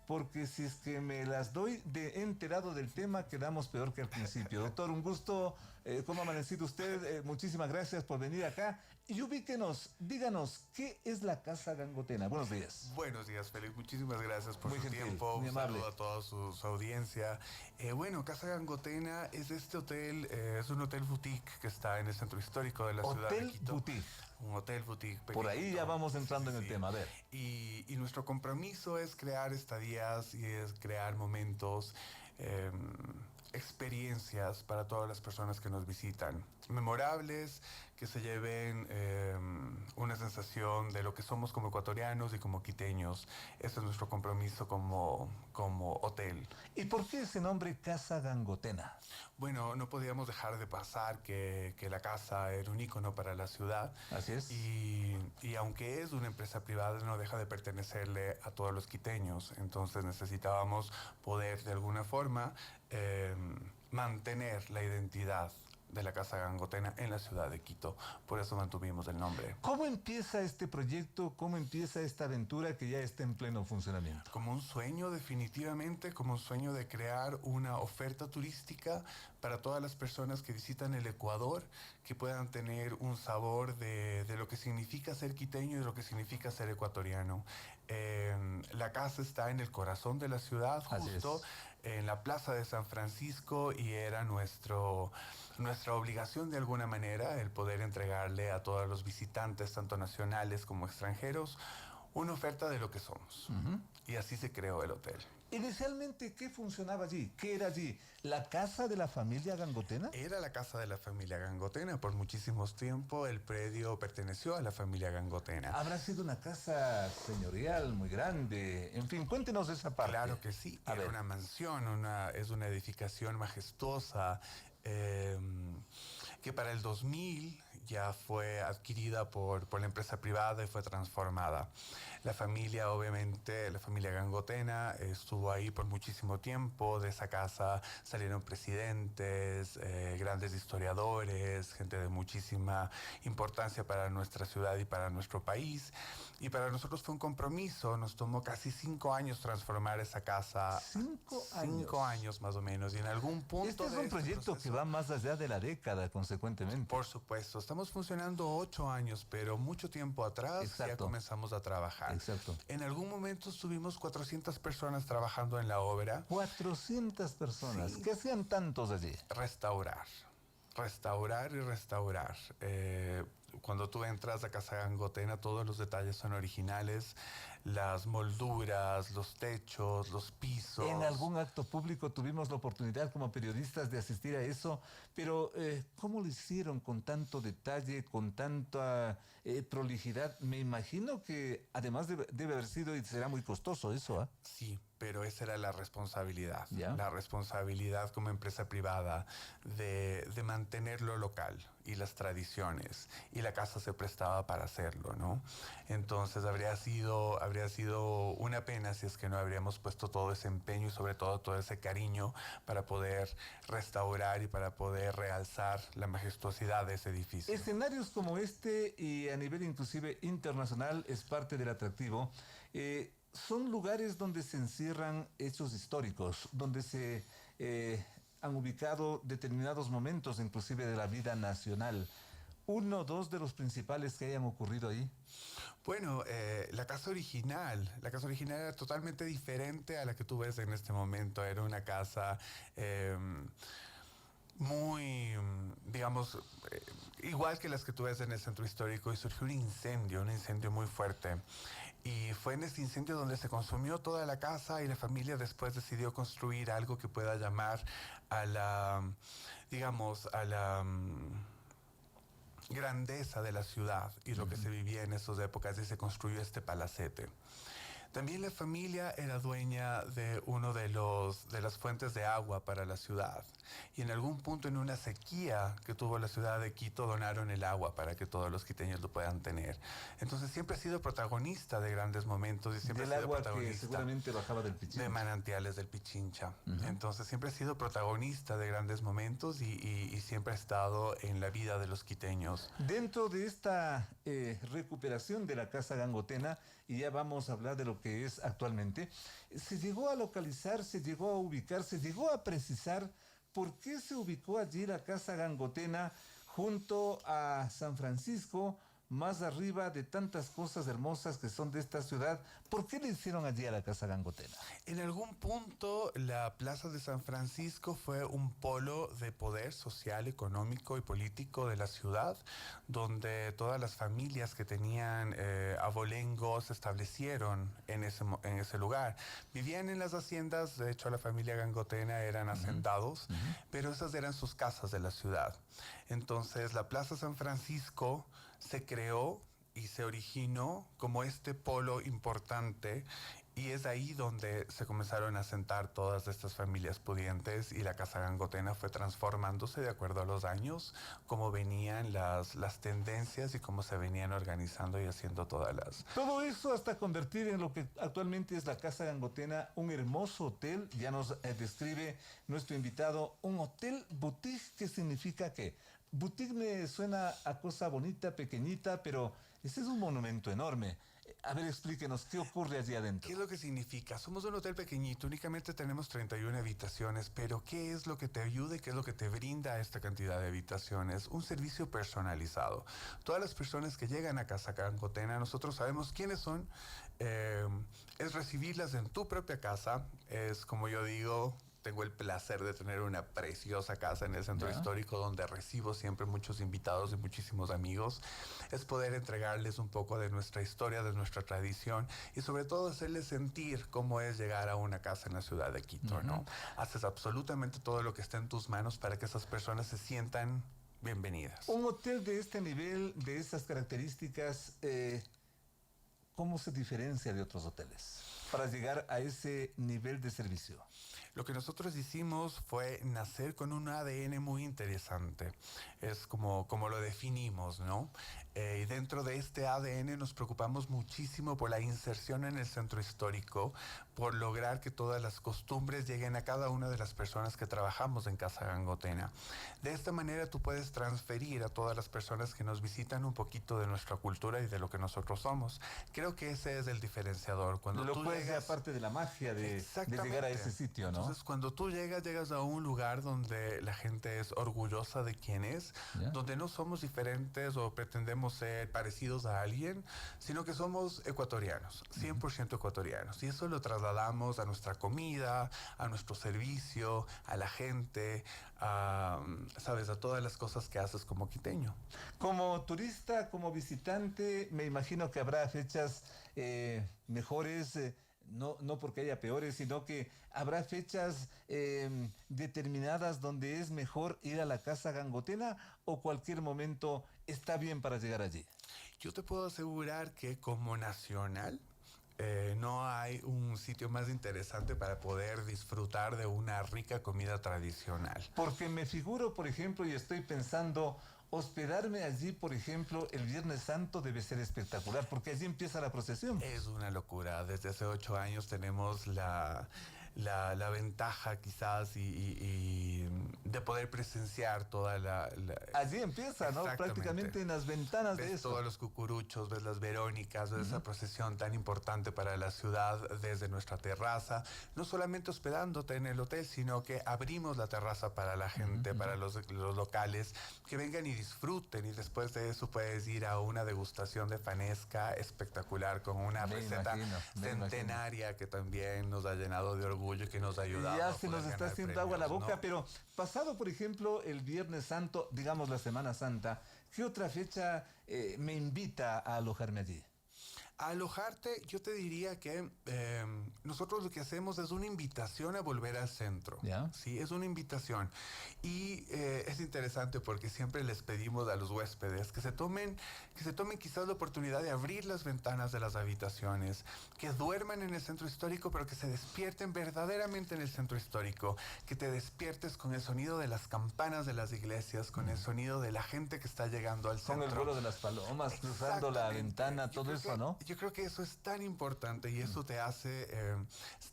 porque si es que me las doy de enterado del tema, quedamos peor que al principio. Doctor, un gusto. ¿Cómo ha amanecido usted? Muchísimas gracias por venir acá. Y ubíquenos, díganos, ¿qué es la Casa Gangotena? Buenos días. Buenos días, Félix. Muchísimas gracias por Muy su gentil, tiempo. muy Un amable. saludo a toda su audiencia. Bueno, Casa Gangotena es este hotel, es un hotel boutique que está en el centro histórico de la ciudad de Hotel Quito. Boutique. Un hotel boutique pequeñito. Por ahí ya vamos entrando en el tema, a ver. Y nuestro compromiso es crear estadías y es crear momentos, experiencias para todas las personas que nos visitan. Memorables, que se lleven una sensación de lo que somos como ecuatorianos y como quiteños. Ese es nuestro compromiso como hotel. ¿Y por qué ese nombre Casa Gangotena? Bueno, no podíamos dejar de pasar que la casa era un ícono para la ciudad. Así es. Y aunque es una empresa privada, no deja de pertenecerle a todos los quiteños. Entonces necesitábamos poder de alguna forma mantener la identidad de la Casa Gangotena en la ciudad de Quito. Por eso mantuvimos el nombre. ¿Cómo empieza este proyecto? ¿Cómo empieza esta aventura que ya está en pleno funcionamiento? Como un sueño, definitivamente, como un sueño de crear una oferta turística para todas las personas que visitan el Ecuador, que puedan tener un sabor de lo que significa ser quiteño y de lo que significa ser ecuatoriano. La casa está en el corazón de la ciudad, justo en la Plaza de San Francisco, y era nuestra obligación de alguna manera el poder entregarle a todos los visitantes, tanto nacionales como extranjeros, una oferta de lo que somos. Y así se creó el hotel. Inicialmente, ¿qué funcionaba allí? ¿Qué era allí? ¿La casa de la familia Gangotena? Era la casa de la familia Gangotena. Por muchísimos tiempo el predio perteneció a la familia Gangotena. Habrá sido una casa señorial, muy grande. En fin, cuéntenos de esa parte. Claro que sí. Era una mansión, es una edificación majestuosa, que para el 2000 ya fue adquirida por la empresa privada y fue transformada. La familia, obviamente, la familia Gangotena estuvo ahí por muchísimo tiempo. De esa casa salieron presidentes, grandes historiadores, gente de muchísima importancia para nuestra ciudad y para nuestro país. Y para nosotros fue un compromiso. Nos tomó casi 5 años transformar esa casa. 5 años. 5 años más o menos. Y en algún punto Este es un proyecto que va más allá de la década, consecuentemente. Por supuesto. Estamos funcionando 8 años, pero mucho tiempo atrás ya comenzamos a trabajar. Exacto. En algún momento estuvimos 400 personas trabajando en la obra. 400 personas. Sí. ¿Qué hacían tantos allí? Restaurar y restaurar. Cuando tú entras a Casa Gangotena, todos los detalles son originales. Las molduras, los techos, los pisos. En algún acto público tuvimos la oportunidad como periodistas de asistir a eso, pero ¿cómo lo hicieron con tanto detalle, con tanta prolijidad? Me imagino que además debe haber sido y será muy costoso eso, ¿ah? Sí, pero esa era la responsabilidad. ¿Ya? La responsabilidad como empresa privada de mantener lo local y las tradiciones. Y la casa se prestaba para hacerlo, ¿no? Entonces habría sido una pena si es que no habríamos puesto todo ese empeño y sobre todo ese cariño para poder restaurar y para poder realzar la majestuosidad de ese edificio. Escenarios como este y a nivel inclusive internacional es parte del atractivo. Son lugares donde se encierran hechos históricos, donde se han ubicado determinados momentos inclusive de la vida nacional. ¿Uno o dos de los principales que hayan ocurrido ahí? Bueno, la casa original era totalmente diferente a la que tú ves en este momento. Era una casa muy, digamos, igual que las que tú ves en el centro histórico, y surgió un incendio muy fuerte. Y fue en ese incendio donde se consumió toda la casa y la familia después decidió construir algo que pueda llamar a la, digamos, grandeza de la ciudad y lo que se vivía en esas épocas, y se construyó este palacete. También la familia era dueña de uno de las fuentes de agua para la ciudad. Y en algún punto, en una sequía que tuvo la ciudad de Quito, donaron el agua para que todos los quiteños lo puedan tener. Entonces siempre ha sido protagonista de grandes momentos y siempre ha sido agua protagonista. Que seguramente bajaba del Pichincha. De manantiales del Pichincha. Entonces siempre ha sido protagonista de grandes momentos y siempre ha estado en la vida de los quiteños. Dentro de esta recuperación de la Casa Gangotena, y ya vamos a hablar de lo que es actualmente, se llegó a localizar, se llegó a ubicar, se llegó a precisar por qué se ubicó allí la Casa Gangotena junto a San Francisco, más arriba de tantas cosas hermosas que son de esta ciudad. ¿Por qué le hicieron allí a la Casa Gangotena? En algún punto, la Plaza de San Francisco fue un polo de poder social, económico y político de la ciudad, donde todas las familias que tenían abolengo se establecieron en ese lugar. Vivían en las haciendas, de hecho la familia Gangotena eran hacendados, pero esas eran sus casas de la ciudad. Entonces la Plaza San Francisco se creó y se originó como este polo importante, y es ahí donde se comenzaron a asentar todas estas familias pudientes, y la Casa Gangotena fue transformándose de acuerdo a los años, cómo venían las tendencias y cómo se venían organizando y haciendo todas las... Todo eso hasta convertir en lo que actualmente es la Casa Gangotena, un hermoso hotel. Ya nos describe nuestro invitado, un hotel boutique. ¿Qué significa qué? Boutique me suena a cosa bonita, pequeñita, pero ese es un monumento enorme. A ver, explíquenos, ¿qué ocurre allí adentro? ¿Qué es lo que significa? Somos un hotel pequeñito, únicamente tenemos 31 habitaciones, pero ¿qué es lo que te ayuda y qué es lo que te brinda esta cantidad de habitaciones? Un servicio personalizado. Todas las personas que llegan a Casa Gangotena, nosotros sabemos quiénes son, es recibirlas en tu propia casa, es como yo digo... Tengo el placer de tener una preciosa casa en el centro histórico, donde recibo siempre muchos invitados y muchísimos amigos. Es poder entregarles un poco de nuestra historia, de nuestra tradición, y sobre todo hacerles sentir cómo es llegar a una casa en la ciudad de Quito, ¿no? Haces absolutamente todo lo que está en tus manos para que esas personas se sientan bienvenidas. Un hotel de este nivel, de estas características, ¿cómo se diferencia de otros hoteles para llegar a ese nivel de servicio? Lo que nosotros hicimos fue nacer con un ADN muy interesante. Es como lo definimos, ¿no? Y dentro de este ADN nos preocupamos muchísimo por la inserción en el centro histórico, por lograr que todas las costumbres lleguen a cada una de las personas que trabajamos en Casa Gangotena. De esta manera tú puedes transferir a todas las personas que nos visitan un poquito de nuestra cultura y de lo que nosotros somos. Creo que ese es el diferenciador. Cuando lo tú puedes llegas, aparte de la magia de llegar a ese sitio, ¿no? Entonces, cuando tú llegas a un lugar donde la gente es orgullosa de quién es, donde no somos diferentes o pretendemos ser parecidos a alguien, sino que somos ecuatorianos, 100% ecuatorianos. Y eso lo trasladamos a nuestra comida, a nuestro servicio, a la gente, ¿sabes? A todas las cosas que haces como quiteño. Como turista, como visitante, me imagino que habrá fechas mejores, no porque haya peores, sino que habrá fechas determinadas donde es mejor ir a la Casa Gangotena, o cualquier momento está bien para llegar allí. Yo te puedo asegurar que como nacional no hay un sitio más interesante para poder disfrutar de una rica comida tradicional. Porque me figuro, por ejemplo, y estoy pensando, hospedarme allí, por ejemplo, el Viernes Santo debe ser espectacular, porque allí empieza la procesión. Es una locura. Desde hace 8 años tenemos la ventaja quizás y de poder presenciar toda allí empieza, ¿no? Prácticamente en las ventanas ves de eso. Todos los cucuruchos, ves las Verónicas, ves esa procesión tan importante para la ciudad desde nuestra terraza. No solamente hospedándote en el hotel, sino que abrimos la terraza para la gente, para los locales, que vengan y disfruten. Y después de eso puedes ir a una degustación de fanesca espectacular con una receta centenaria que también nos ha llenado de orgullo, que nos ha ayudado. Ya se nos está haciendo agua a la boca, ¿no? Pero pasado, por ejemplo, el Viernes Santo, digamos la Semana Santa, ¿qué otra fecha me invita a alojarme allí? A alojarte, yo te diría que nosotros lo que hacemos es una invitación a volver al centro. ¿Ya? Sí, es una invitación. Y es interesante porque siempre les pedimos a los huéspedes que se tomen quizás la oportunidad de abrir las ventanas de las habitaciones, que duerman en el centro histórico, pero que se despierten verdaderamente en el centro histórico, que te despiertes con el sonido de las campanas de las iglesias, con el sonido de la gente que está llegando al centro. Con el vuelo de las palomas, cruzando la ventana, todo eso, ¿no? Yo creo que eso es tan importante y eso te hace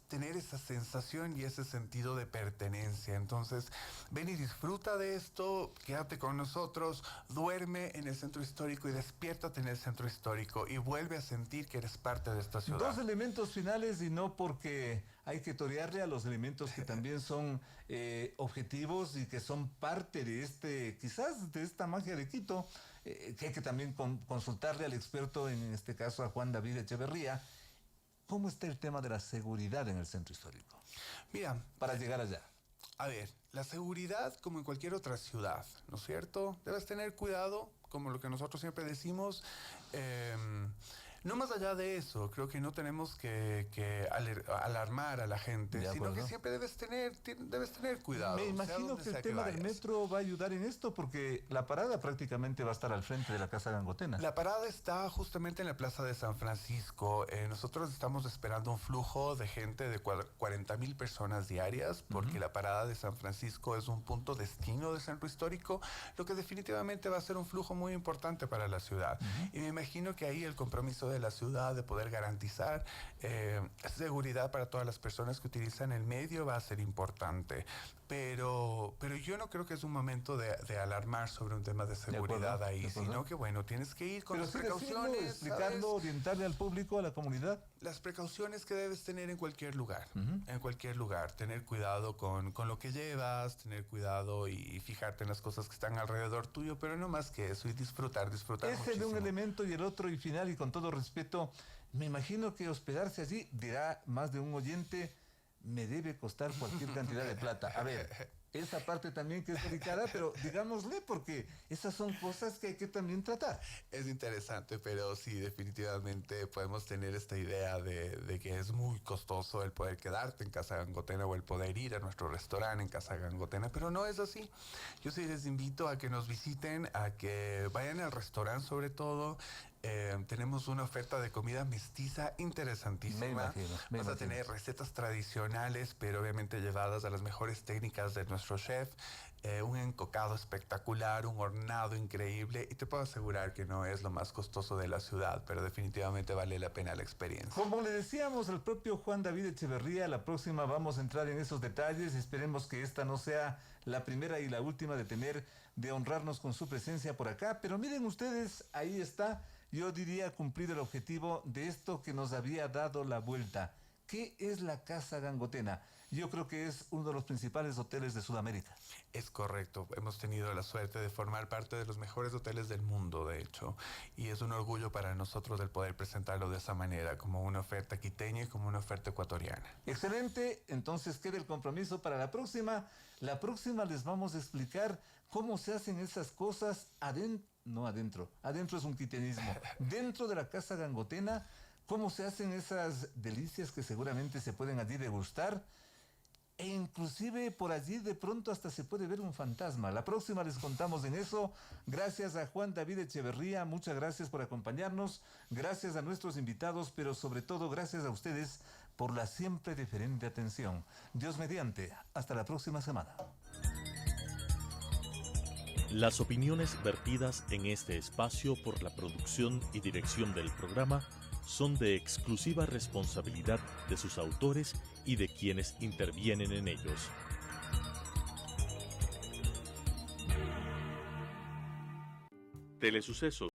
tener esa sensación y ese sentido de pertenencia. Entonces, ven y disfruta de esto, quédate con nosotros, duerme en el centro histórico y despiértate en el centro histórico y vuelve a sentir que eres parte de esta ciudad. Dos elementos finales, y no porque hay que torearle a los elementos que también son objetivos y que son parte de quizás de esta magia de Quito, que hay que también consultarle al experto, en este caso a Juan David Echeverría. ¿Cómo está el tema de la seguridad en el centro histórico? Mira, para llegar allá. A ver, la seguridad, como en cualquier otra ciudad, ¿no es cierto? Debes tener cuidado, como lo que nosotros siempre decimos. No más allá de eso, creo que no tenemos que alarmar a la gente, sino que siempre debes tener cuidado. Me imagino que el tema del metro va a ayudar en esto, porque la parada prácticamente va a estar al frente de la Casa Gangotena. La parada está justamente en la Plaza de San Francisco. Nosotros estamos esperando un flujo de gente de 40,000 personas diarias, porque la parada de San Francisco es un punto destino del centro histórico, lo que definitivamente va a ser un flujo muy importante para la ciudad. Y me imagino que ahí el compromiso de la ciudad de poder garantizar seguridad para todas las personas que utilizan el medio va a ser importante. Pero yo no creo que es un momento de alarmar sobre un tema de seguridad ahí, sino que bueno, tienes que ir con las precauciones. Explicando, orientarle al público, a la comunidad. Las precauciones que debes tener en cualquier lugar, tener cuidado con lo que llevas, tener cuidado y fijarte en las cosas que están alrededor tuyo, pero no más que eso, y disfrutar Ese de un elemento y el otro, y final, y con todo respeto, me imagino que hospedarse allí, dirá más de un oyente, me debe costar cualquier cantidad de plata. A ver, esa parte también que es delicada, pero digámosle, porque esas son cosas que hay que también tratar. Es interesante, pero sí, definitivamente podemos tener esta idea de que es muy costoso el poder quedarte en Casa Gangotena o el poder ir a nuestro restaurante en Casa Gangotena, pero no es así. Yo sí les invito a que nos visiten, a que vayan al restaurante sobre todo. Tenemos una oferta de comida mestiza interesantísima. Vas a tener recetas tradicionales, pero obviamente llevadas a las mejores técnicas de nuestro chef. Un encocado espectacular, un hornado increíble, y te puedo asegurar que no es lo más costoso de la ciudad, pero definitivamente vale la pena la experiencia. Como le decíamos al propio Juan David Echeverría, la próxima vamos a entrar en esos detalles. Esperemos que esta no sea la primera y la última de honrarnos con su presencia por acá, pero miren ustedes, ahí está. Yo diría cumplido el objetivo de esto que nos había dado la vuelta. ¿Qué es la Casa Gangotena? Yo creo que es uno de los principales hoteles de Sudamérica. Es correcto. Hemos tenido la suerte de formar parte de los mejores hoteles del mundo, de hecho. Y es un orgullo para nosotros el poder presentarlo de esa manera, como una oferta quiteña y como una oferta ecuatoriana. Excelente. Entonces queda el compromiso para la próxima. La próxima les vamos a explicar cómo se hacen esas cosas adentro es un quiteñismo. Dentro de la Casa Gangotena, cómo se hacen esas delicias que seguramente se pueden allí degustar. E inclusive por allí de pronto hasta se puede ver un fantasma. La próxima les contamos en eso. Gracias a Juan David Echeverría, muchas gracias por acompañarnos. Gracias a nuestros invitados, pero sobre todo gracias a ustedes por la siempre diferente atención. Dios mediante, hasta la próxima semana. Las opiniones vertidas en este espacio por la producción y dirección del programa son de exclusiva responsabilidad de sus autores y de quienes intervienen en ellos. Telesucesos.